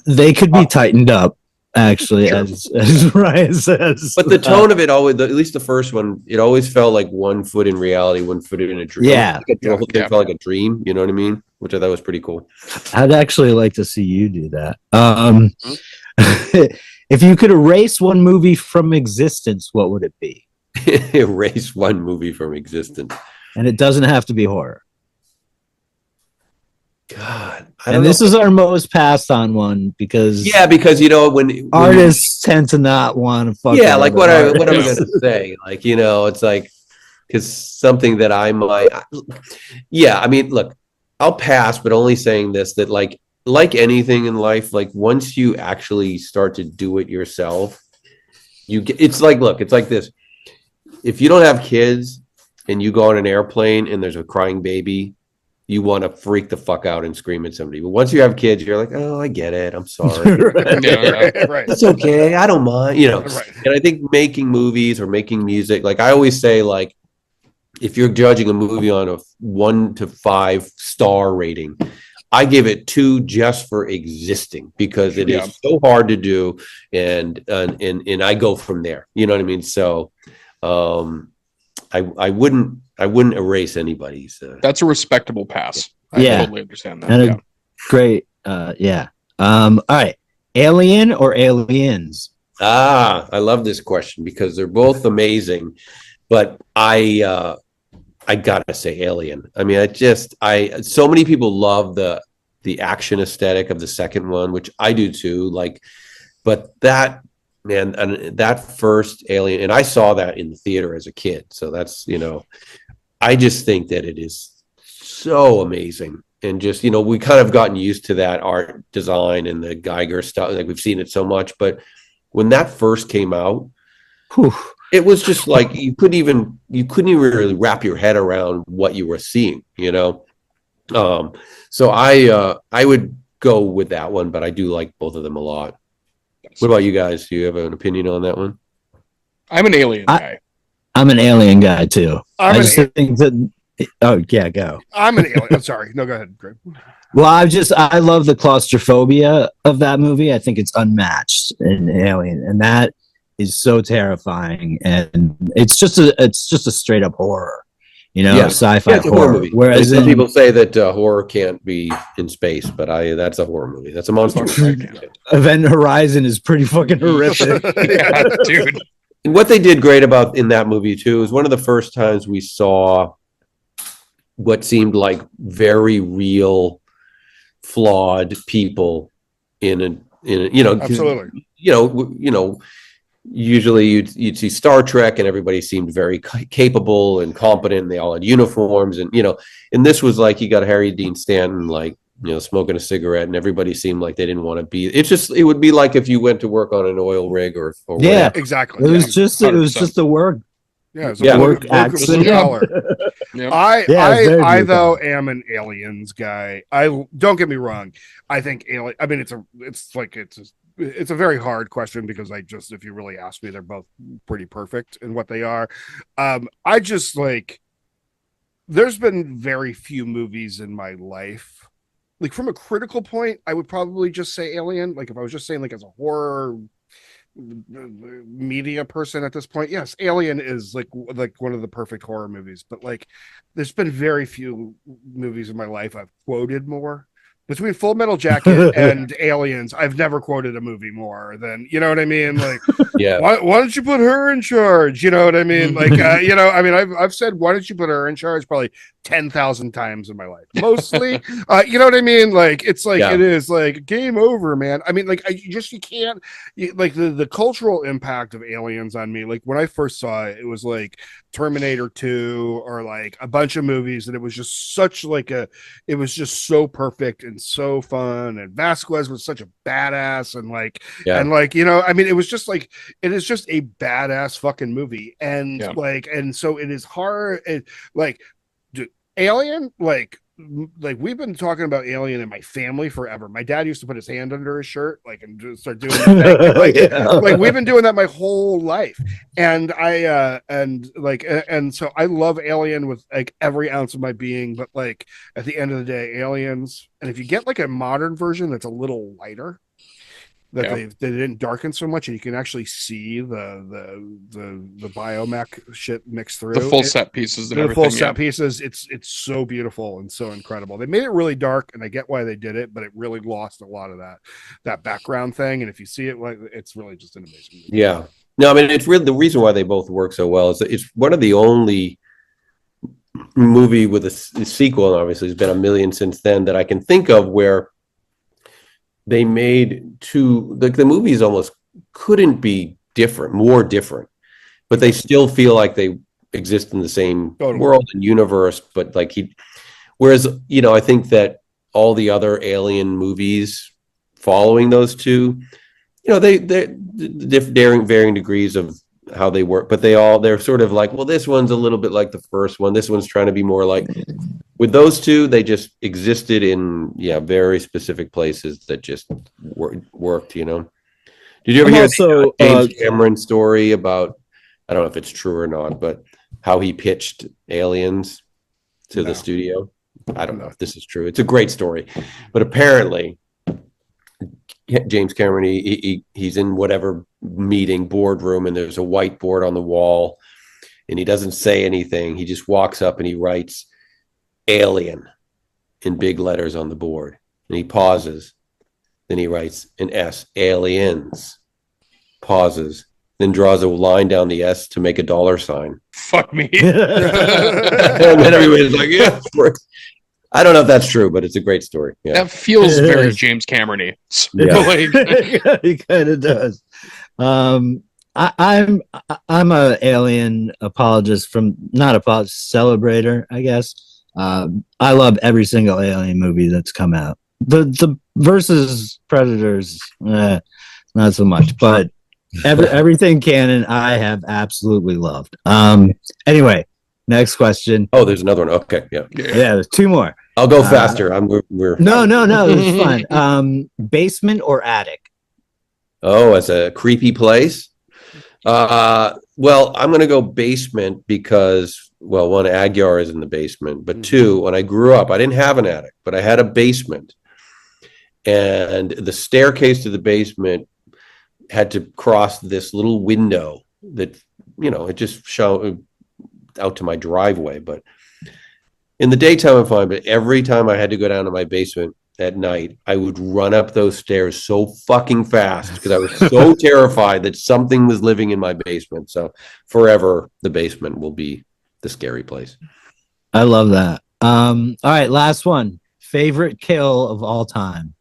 Speaker 3: They could be tightened up, actually, sure. as Ryan says.
Speaker 5: But the tone of it always, at least the first one, it always felt like one foot in reality, one foot in a dream.
Speaker 3: Yeah,
Speaker 5: it felt like a dream. You know what I mean? which I thought was pretty cool.
Speaker 3: I'd actually like to see you do that. If you could erase one movie from existence, what would it be?
Speaker 5: Erase one movie from existence.
Speaker 3: And it doesn't have to be horror.
Speaker 5: God,
Speaker 3: And this is our most passed on one because
Speaker 5: because when
Speaker 3: artists tend to not want to fuck.
Speaker 5: Yeah, like what am I going to say? Like it's like because something that I might. Yeah, I mean, look, I'll pass, but only saying this that like anything in life, like once you actually start to do it yourself, it's like this. If you don't have kids and you go on an airplane and there's a crying baby, you want to freak the fuck out and scream at somebody. But once you have kids, you're like, oh, I get it. I'm sorry.
Speaker 2: Right.
Speaker 5: It's okay. I don't mind.
Speaker 2: Right.
Speaker 5: And I think making movies or making music, like I always say, like if you're judging a movie on a 1 to 5 star rating, I give it 2 just for existing because it is so hard to do, and I go from there. You know what I mean? So, I wouldn't erase anybody's.
Speaker 4: That's a respectable pass. I totally understand that.
Speaker 3: And great. All right. Alien or Aliens?
Speaker 5: I love this question because they're both amazing, but I gotta say Alien. I mean, so many people love the action aesthetic of the second one, which I do too. Like, but that first Alien, and I saw that in the theater as a kid. So that's I just think that it is so amazing, and just we kind of gotten used to that art design and the Geiger stuff. Like we've seen it so much, but when that first came out. It was just like you couldn't even really wrap your head around what you were seeing, So I would go with that one, but I do like both of them a lot. What about you guys? Do you have an opinion on that one?
Speaker 4: I'm an Alien guy.
Speaker 3: I'm an Alien guy too.
Speaker 2: Go.
Speaker 3: Oh yeah, go.
Speaker 2: I'm an Alien. I'm sorry. No, go ahead, Greg.
Speaker 3: Well, I love the claustrophobia of that movie. I think it's unmatched in Alien, and that is so terrifying, and it's just a straight up horror, sci-fi horror movie.
Speaker 5: Whereas some people say that horror can't be in space, but that's a horror movie. That's a monster movie.
Speaker 3: Event Horizon is pretty fucking horrific.
Speaker 4: Yeah, dude.
Speaker 5: And what they did great about in that movie too is one of the first times we saw what seemed like very real, flawed people in a
Speaker 2: Absolutely.
Speaker 5: Usually you'd see Star Trek and everybody seemed very capable and competent, and they all had uniforms, and and this was like you got Harry Dean Stanton like smoking a cigarette, and everybody seemed like they didn't want to be. It would be like if you went to work on an oil rig or
Speaker 3: yeah,
Speaker 5: whatever.
Speaker 2: Exactly.
Speaker 3: It was just the work.
Speaker 2: Yeah, it's
Speaker 5: Yeah.
Speaker 3: Work accent.
Speaker 4: Yep.
Speaker 2: I though am an Aliens guy. I don't get me wrong. I think Alien. I mean, it's a very hard question because if you really ask me, they're both pretty perfect in what they are. I just like. There's been very few movies in my life. Like from a critical point, I would probably just say Alien. Like if I was just saying like as a horror media person at this point, yes, Alien is like one of the perfect horror movies, but like there's been very few movies in my life I've quoted more. Between Full Metal Jacket and Aliens, I've never quoted a movie more than, you know what I mean? Like,
Speaker 5: Yeah.
Speaker 2: why don't you put her in charge? You know what I mean? Like, I've said, why don't you put her in charge probably 10,000 times in my life. Mostly, you know what I mean? Like, it's like, It is like game over, man. I mean, like, you can't, like the cultural impact of Aliens on me. Like when I first saw it, it was like Terminator 2 or like a bunch of movies, and it was just it was just so perfect and so fun, and Vasquez was such a badass, and I mean, it was just like, it is just a badass fucking movie, and and so it is hard, Alien, like we've been talking about Alien in my family forever. My dad used to put his hand under his shirt, like, and just start doing that thing. Like we've been doing that my whole life, and so I love Alien with like every ounce of my being. But like at the end of the day, Aliens, and if you get like a modern version that's a little lighter, that they didn't darken so much, and you can actually see the biomech shit mixed through
Speaker 4: the full set pieces and everything.
Speaker 2: The full set pieces. It's so beautiful and so incredible. They made it really dark, and I get why they did it, but it really lost a lot of that background thing. And if you see it, like, it's really just an amazing movie.
Speaker 5: Yeah. No, I mean, it's really the reason why they both work so well is that it's one of the only movie with a sequel, and obviously there's been a million since then, that I can think of where they made two, like, the movies almost couldn't be more different, but they still feel like they exist in the same world and universe. But like whereas, I think that all the other Alien movies following those two, they're varying degrees of how they work, but they're sort of like, well, this one's a little bit like the first one. This one's trying to be more like. With those two, they just existed in very specific places that just worked. Did you ever hear the James Cameron story about? I don't know if it's true or not, but how he pitched Aliens to the studio. I don't know if this is true. It's a great story, but apparently James Cameron, he's in whatever boardroom, and there's a whiteboard on the wall, and he doesn't say anything. He just walks up and he writes "Alien" in big letters on the board, and he pauses. Then he writes an S, aliens, pauses, then draws a line down the S to make a dollar sign.
Speaker 4: Fuck me.
Speaker 5: And then everybody's like, yeah, I don't know if that's true, but it's a great story. Yeah.
Speaker 4: That feels very James Cameron-y.
Speaker 3: Yeah. He kind of does. I'm a Alien apologist celebrator, I guess. I love every single Alien movie that's come out. The versus Predators, not so much, but everything canon I have absolutely loved. Anyway, next question.
Speaker 5: Oh, there's another one. Okay, yeah,
Speaker 3: there's two more.
Speaker 5: I'll go faster. We're
Speaker 3: No, it's fine. Basement or attic?
Speaker 5: Oh, as a creepy place. Well, I'm going to go basement because, well, one, Agyar is in the basement, but two, when I grew up, I didn't have an attic, but I had a basement, and the staircase to the basement had to cross this little window that, it just showed out to my driveway. But in the daytime, I'm fine. But every time I had to go down to my basement at night, I would run up those stairs so fucking fast because I was so terrified that something was living in my basement. So forever, the basement will be the scary place.
Speaker 3: I love that. All right, last one. Favorite kill of all time?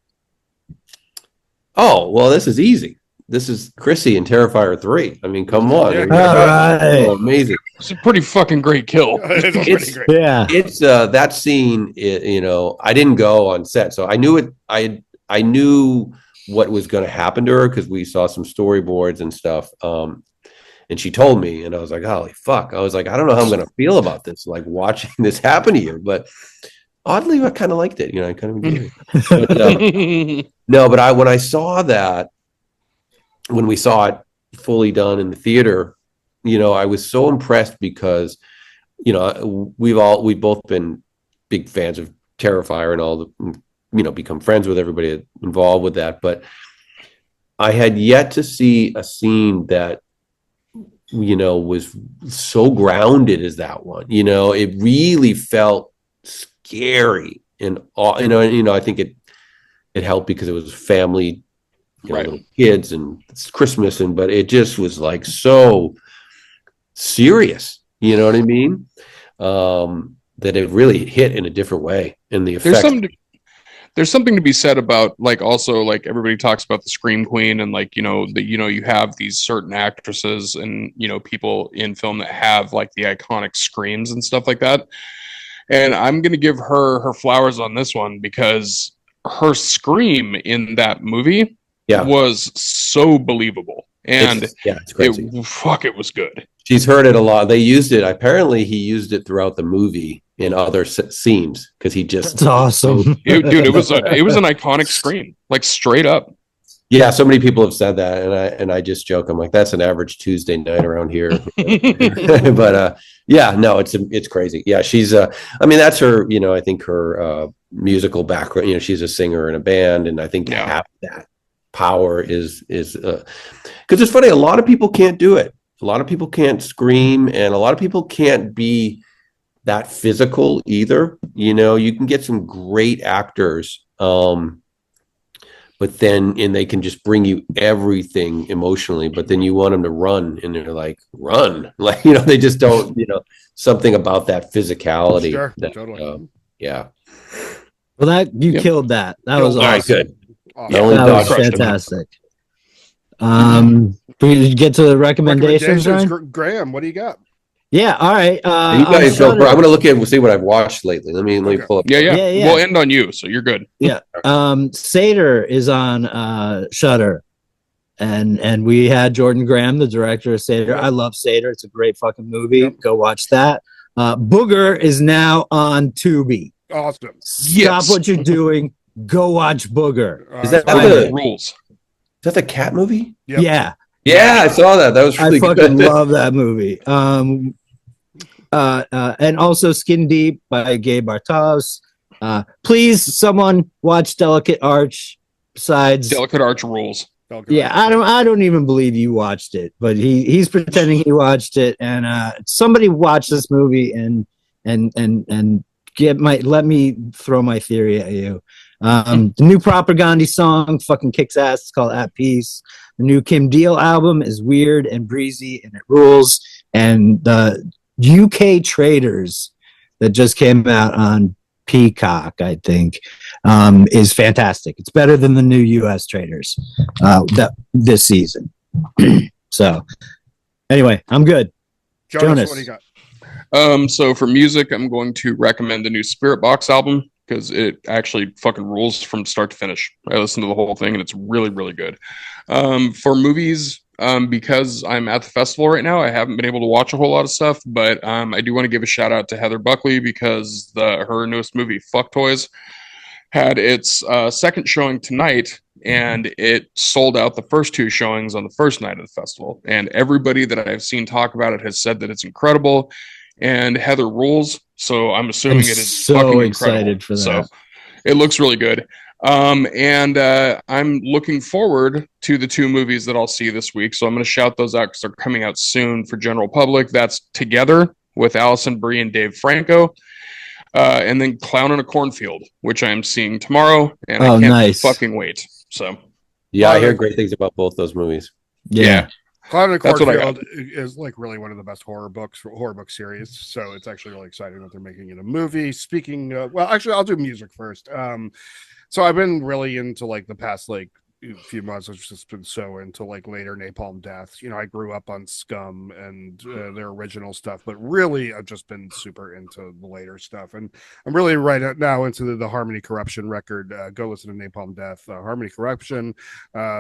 Speaker 5: Oh, well, this is easy. This is Chrissy in Terrifier 3. I mean, come on.
Speaker 3: All right.
Speaker 5: Oh, amazing.
Speaker 4: It's a pretty fucking great kill.
Speaker 2: It's great.
Speaker 3: Yeah.
Speaker 5: It's that scene, I didn't go on set, so I knew it. I knew what was going to happen to her because we saw some storyboards and stuff. And she told me, and I was like, holy fuck. I was like, I don't know how I'm going to feel about this, like watching this happen to you. But oddly, I kind of liked it. I kind of enjoyed it. But when I saw that, when we saw it fully done in the theater, I was so impressed because, we've both been big fans of Terrifier and all the, become friends with everybody involved with that. But I had yet to see a scene that, was so grounded as that one. It really felt scary and, I think it helped because it was family, little kids and it's Christmas, but it just was like so serious, you know what I mean? That it really hit in a different way. And the effect.
Speaker 4: There's something to be said about, like, also, like, everybody talks about the Scream Queen and, like, you have these certain actresses and, people in film that have, like, the iconic screams and stuff like that. And I'm going to give her flowers on this one because her scream in that movie was so believable. And
Speaker 5: it's crazy.
Speaker 4: It was good.
Speaker 5: She's heard it a lot. They used it. Apparently, he used it throughout the movie in other scenes because he just.
Speaker 3: That's awesome,
Speaker 4: dude. It was an iconic scream, like straight up.
Speaker 5: Yeah, so many people have said that, and I just joke. I'm like, that's an average Tuesday night around here. But it's crazy. Yeah, she's. I mean, that's her. I think her musical background. She's a singer in a band, and I think to have that power is because it's funny. A lot of people can't do it. A lot of people can't scream, and a lot of people can't be that physical either. You know, you can get some great actors, but then and they can just bring you everything emotionally. But then you want them to run, and they're like, run, like they just don't. Something about that physicality.
Speaker 2: Sure,
Speaker 5: that,
Speaker 2: totally.
Speaker 5: Yeah.
Speaker 3: Well, that you killed that. That was
Speaker 5: All right,
Speaker 3: awesome.
Speaker 5: good.
Speaker 2: Awesome.
Speaker 3: That was
Speaker 4: crushed him.
Speaker 3: fantastic. We get to the recommendations, Ryan?
Speaker 2: Graham, what do you got?
Speaker 3: Yeah, all right.
Speaker 5: You guys go. I'm going to look at. We'll see what I've watched lately. Let me pull up.
Speaker 4: Yeah.
Speaker 3: Yeah.
Speaker 4: We'll end on you, so you're good.
Speaker 3: Yeah. Seder is on Shudder, and we had Jordan Graham, the director of Seder. I love Seder. It's a great fucking movie.
Speaker 2: Yep.
Speaker 3: Go watch that. Booger is now on Tubi.
Speaker 2: Awesome.
Speaker 3: Stop what you're doing. Go watch Booger.
Speaker 5: Is that
Speaker 4: The rules.
Speaker 5: Is that the cat movie?
Speaker 2: Yep.
Speaker 3: Yeah.
Speaker 5: Yeah, I saw that. That was really
Speaker 3: I fucking
Speaker 5: good.
Speaker 3: love that movie. And also Skin Deep by Gabe Bartos. Please, someone watch Delicate Arch. Besides,
Speaker 4: Delicate Arch rules.
Speaker 3: yeah, I don't even believe you watched it, but he's pretending he watched it. And somebody watch this movie and let me throw my theory at you. The new Propagandhi song fucking kicks ass. It's called At Peace. The new Kim Deal album is weird and breezy and it rules. And the UK Traders that just came out on Peacock, I think, is fantastic. It's better than the new US Traders this season. So anyway, I'm good. Jonas.
Speaker 2: What do you got?
Speaker 4: So for music, I'm going to recommend the new Spirit Box album because it actually fucking rules from start to finish. I listened to the whole thing and it's really, really good. For movies, because I'm at the festival right now, I haven't been able to watch a whole lot of stuff, but I do want to give a shout out to Heather Buckley because her newest movie, Fuck Toys, had its second showing tonight, and it sold out the first two showings on the first night of the festival. And everybody that I've seen talk about it has said that it's incredible, and Heather rules. So I'm assuming it is
Speaker 3: so
Speaker 4: fucking
Speaker 3: excited
Speaker 4: incredible.
Speaker 3: for that.
Speaker 4: So it looks really good. And I'm looking forward to the two movies that I'll see this week. So I'm going to shout those out because they're coming out soon for general public. That's Together with Allison Brie and Dave Franco. And then Clown in a Cornfield, which I'm seeing tomorrow. And I can't fucking wait. So
Speaker 5: yeah, I hear great things about both those movies.
Speaker 3: Yeah.
Speaker 2: Clown in a Cornfield is like really one of the best horror book series. So it's actually really exciting that they're making it a movie. Speaking of, well, actually, I'll do music first. So I've been really into like the past like few months. I've just been so into like later Napalm Death. I grew up on Scum and their original stuff, but really I've just been super into the later stuff. And I'm really right now into the Harmony Corruption record. Go listen to Napalm Death, Harmony Corruption.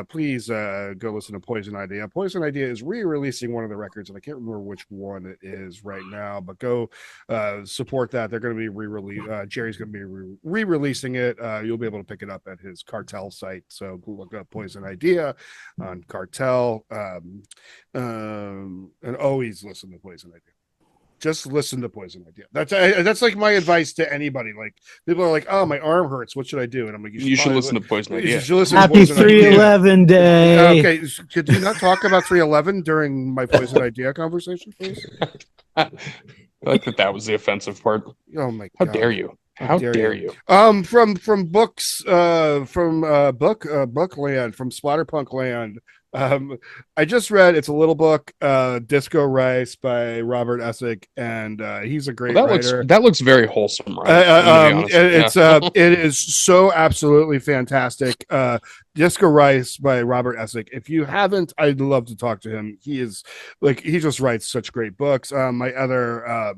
Speaker 2: Please go listen to Poison Idea. Poison Idea is re-releasing one of the records, and I can't remember which one it is right now, but go support that. They're going to be re-released. Jerry's going to be re-releasing it. You'll be able to pick it up at his Cartel site. So look up Poison Idea on Cartel, and always listen to Poison Idea. Just listen to Poison Idea. That's like my advice to anybody. Like people are like, "Oh, my arm hurts. What should I do?" And I'm like,
Speaker 4: "You should listen to Poison Idea."
Speaker 3: Happy 3/11 day.
Speaker 2: Okay, could you not talk about 3/11 during my Poison Idea conversation, please?
Speaker 4: I like that was the offensive part.
Speaker 2: Oh my
Speaker 4: God!
Speaker 2: How
Speaker 4: dare you? How dare you?
Speaker 2: From books, from Bookland, from Splatterpunk Land. I just read it's a little book, Disco Rice by Robert Essick, and he's a great writer.
Speaker 4: That looks very wholesome, right?
Speaker 2: It is so absolutely fantastic. Disco Rice by Robert Essick. If you haven't, I'd love to talk to him. He just writes such great books. My other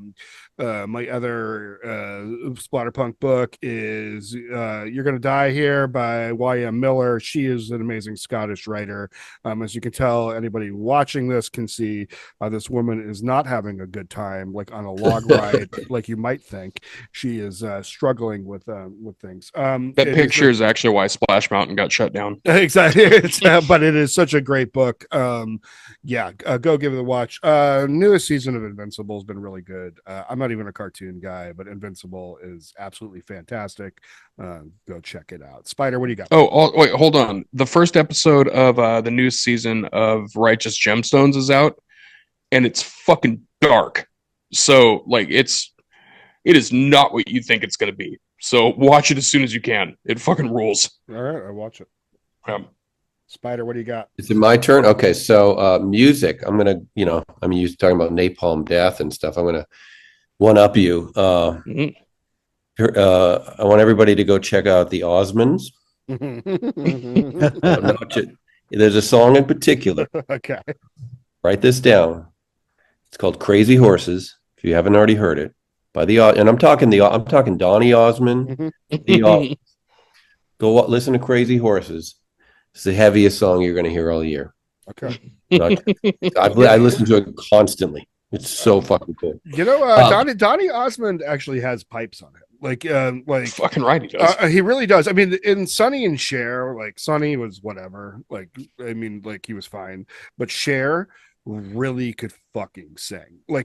Speaker 2: Splatterpunk book is You're Gonna Die Here by Y.M. Miller. She is an amazing Scottish writer. As you can tell, anybody watching this can see this woman is not having a good time, like on a log ride, like you might think. She is struggling with things.
Speaker 4: That picture is actually why Splash Mountain got shut down. down.
Speaker 2: Exactly. But it is such a great book. Go give it a watch. Newest season of Invincible has been really good. I'm not even a cartoon guy, but Invincible is absolutely fantastic. Go check it out. Spider, what do you got?
Speaker 4: Wait, hold on. The first episode of the new season of Righteous Gemstones is out, and it's fucking dark. So like it is not what you think it's going to be. So watch it as soon as you can. It fucking rules.
Speaker 2: All right, I'll watch it. Spider, what do you got?
Speaker 5: Is it my turn? Okay, so music. I'm used to talking about Napalm Death and stuff. I'm gonna one up you. I want everybody to go check out the Osmonds. There's a song in particular.
Speaker 2: Okay.
Speaker 5: Write this down. It's called "Crazy Horses." If you haven't already heard it, and I'm talking Donny Osmond. Go listen to "Crazy Horses." It's the heaviest song you're going to hear all year.
Speaker 2: Okay.
Speaker 5: I listen to it constantly. It's so fucking cool.
Speaker 2: Donny Osmond actually has pipes on him. Like
Speaker 4: fucking right, he does.
Speaker 2: He really does. I mean, in Sonny and Cher, like Sonny was whatever. He was fine, but Cher really could fucking sing. Turn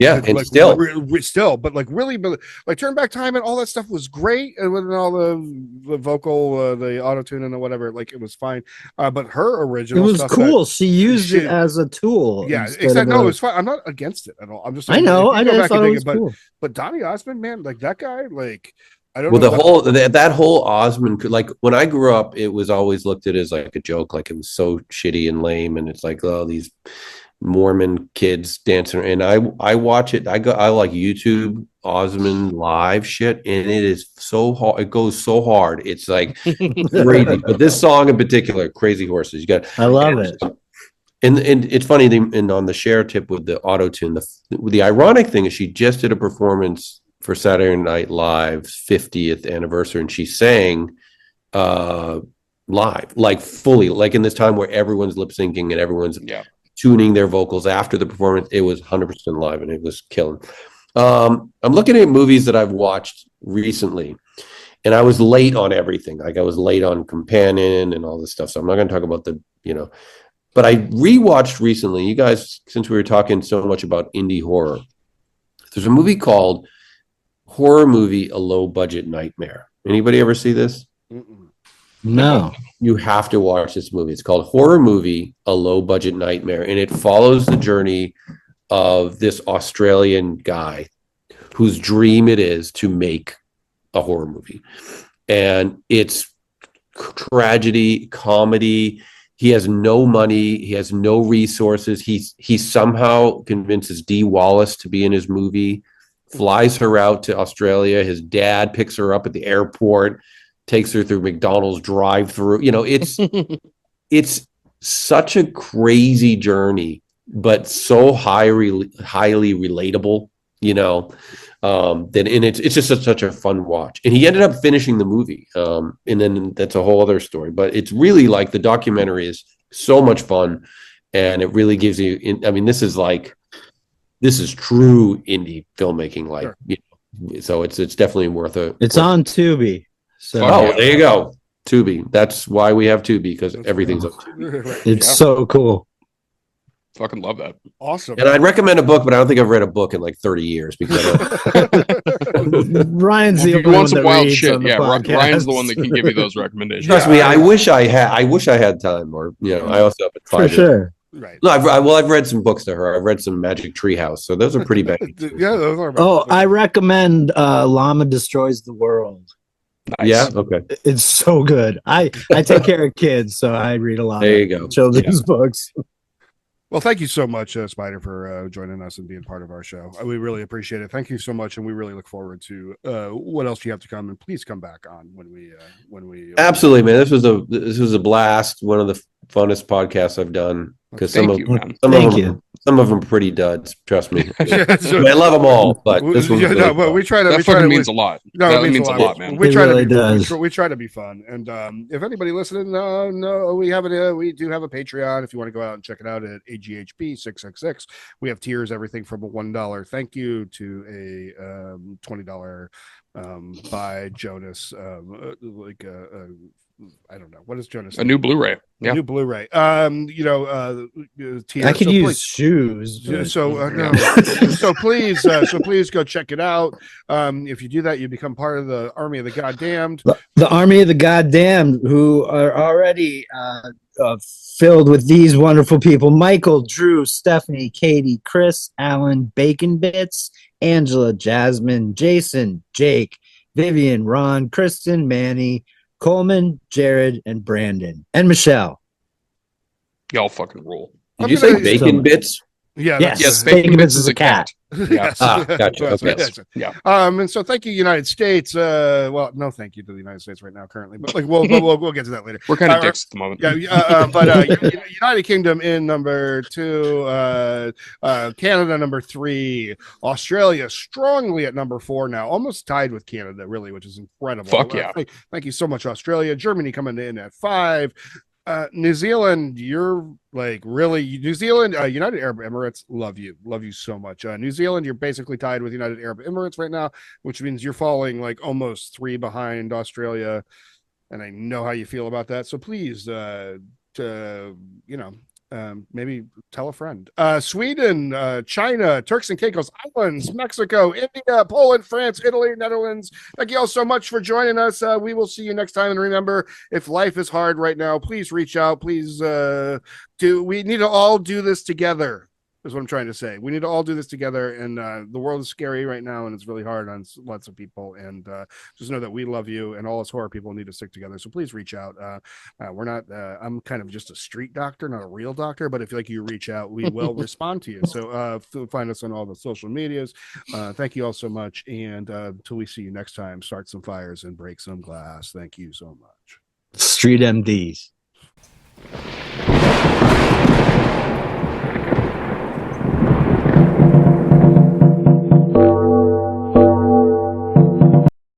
Speaker 2: Back Time and all that stuff was great, and with all the vocal, the auto tune and the whatever, like it was fine. But her original,
Speaker 3: it was
Speaker 2: stuff
Speaker 3: cool. She used it as a tool.
Speaker 2: Yeah, exactly. No, it was fine. I'm not against it at all. I'm just saying,
Speaker 3: I know. I just thought it was cool.
Speaker 2: But Donny Osmond, man, like that guy, like.
Speaker 5: That whole Osmond, like when I grew up, it was always looked at as like a joke, like it was so shitty and lame, and it's like, oh, these Mormon kids dancing. And I watch it. I like YouTube Osmond live shit, and it is so hard. It goes so hard. It's like crazy. But this song in particular, "Crazy Horses,"
Speaker 3: I love it.
Speaker 5: And it's funny. And on the Cher tip with the auto tune, the ironic thing is she just did a performance for Saturday Night Live's 50th anniversary, and she sang live, like fully, like in this time where everyone's lip syncing and everyone's tuning their vocals after the performance. It was 100% live, and it was killing. I'm looking at movies that I've watched recently, and I was late on everything. Like I was late on Companion and all this stuff. So I'm not going to talk about but I rewatched recently. You guys, since we were talking so much about indie horror, there's a movie called Horror Movie: A Low Budget Nightmare. Anybody ever see this?
Speaker 3: No.
Speaker 5: You have to watch this movie. It's called Horror Movie: A Low Budget Nightmare, and it follows the journey of this Australian guy whose dream it is to make a horror movie. And it's tragedy, comedy. He has no money. He has no resources. He somehow convinces Dee Wallace to be in his movie, flies her out to Australia. His dad picks her up at the airport, takes her through McDonald's drive-through. It's such a crazy journey, but so highly relatable, and it's just such a fun watch. And he ended up finishing the movie. And then that's a whole other story, but it's really like the documentary is so much fun, and it really gives you, this is true indie filmmaking. Like,
Speaker 2: sure.
Speaker 5: So it's definitely worth it.
Speaker 3: It's on Tubi. So
Speaker 5: there you go. Tubi. That's why we have Tubi, because everything's on Tubi.
Speaker 3: It's so cool.
Speaker 4: Fucking love that.
Speaker 2: Awesome.
Speaker 5: And I'd recommend a book, but I don't think I've read a book in like 30 years because
Speaker 3: Ryan's the only one that wild shit.
Speaker 4: Yeah, Ryan's the one that can give you those recommendations.
Speaker 5: Trust me, I wish I had time, or I also have
Speaker 3: for sure.
Speaker 2: Right.
Speaker 5: No, I've read some books to her. I've read some Magic Treehouse, so those are pretty bad.
Speaker 2: Yeah, those are.
Speaker 3: I recommend Llama Destroys the World.
Speaker 5: Nice. Yeah, okay.
Speaker 3: It's so good. I take care of kids, so I read a lot of children's books.
Speaker 2: Well, thank you so much, Spider, for joining us and being part of our show. We really appreciate it. Thank you so much, and we really look forward to what else you have to come. And please come back on when we.
Speaker 5: Absolutely, man. This was a blast. One of the funnest podcasts I've done, because some of them are pretty duds. Trust me. I love them all, but this one.
Speaker 2: We try to.
Speaker 4: That fucking means a lot.
Speaker 2: No,
Speaker 4: that means a lot, man.
Speaker 2: We try
Speaker 3: really
Speaker 2: to.
Speaker 3: Does.
Speaker 2: We try to be fun, and if anybody listening, we do have a Patreon. If you want to go out and check it out at AGHP 666, we have tiers, everything from $1 thank you to a $20 by Jonas, I don't know. What is Jonas?
Speaker 4: A new Blu-ray. Yeah.
Speaker 2: New Blu-ray.
Speaker 3: I could use shoes. But,
Speaker 2: so please go check it out. If you do that, you become part of the army of the goddamned.
Speaker 3: The army of the goddamned, who are already filled with these wonderful people: Michael, Drew, Stephanie, Katie, Chris, Alan, Bacon Bits, Angela, Jasmine, Jason, Jake, Vivian, Ron, Kristen, Manny, Coleman, Jared, and Brandon, and Michelle.
Speaker 4: Y'all fucking rule.
Speaker 5: Did you say bacon bits?
Speaker 2: Yeah.
Speaker 3: Yes,
Speaker 4: Bacon Bits is a cat. Yeah.
Speaker 5: Gotcha. Okay.
Speaker 4: Yeah.
Speaker 2: And so thank you, United States. Well, no, thank you to the United States right now, currently, but like we'll get to that later.
Speaker 4: We're kind of dicks at the moment.
Speaker 2: United Kingdom in number 2, Canada number 3, Australia strongly at number 4 now, almost tied with Canada, really, which is incredible.
Speaker 4: Fuck yeah.
Speaker 2: Thank you so much, Australia. Germany coming in at 5. New Zealand, you're like really New Zealand, United Arab Emirates, love you so much. New Zealand, you're basically tied with United Arab Emirates right now, which means you're falling like almost 3 behind Australia, and I know how you feel about that. So please, maybe tell a friend. Sweden, China, Turks and Caicos Islands, Mexico, India, Poland, France, Italy, Netherlands. Thank you all so much for joining us. We will see you next time. And remember, if life is hard right now, please reach out. Please we need to all do this together. Is what I'm trying to say. We need to all do this together, and the world is scary right now, and it's really hard on lots of people. And just know that we love you, and all us horror people need to stick together. So please reach out. We're not. I'm kind of just a street doctor, not a real doctor. But if you reach out, we will respond to you. So find us on all the social medias. Thank you all so much, and until we see you next time, start some fires and break some glass. Thank you so much.
Speaker 3: Street MDs.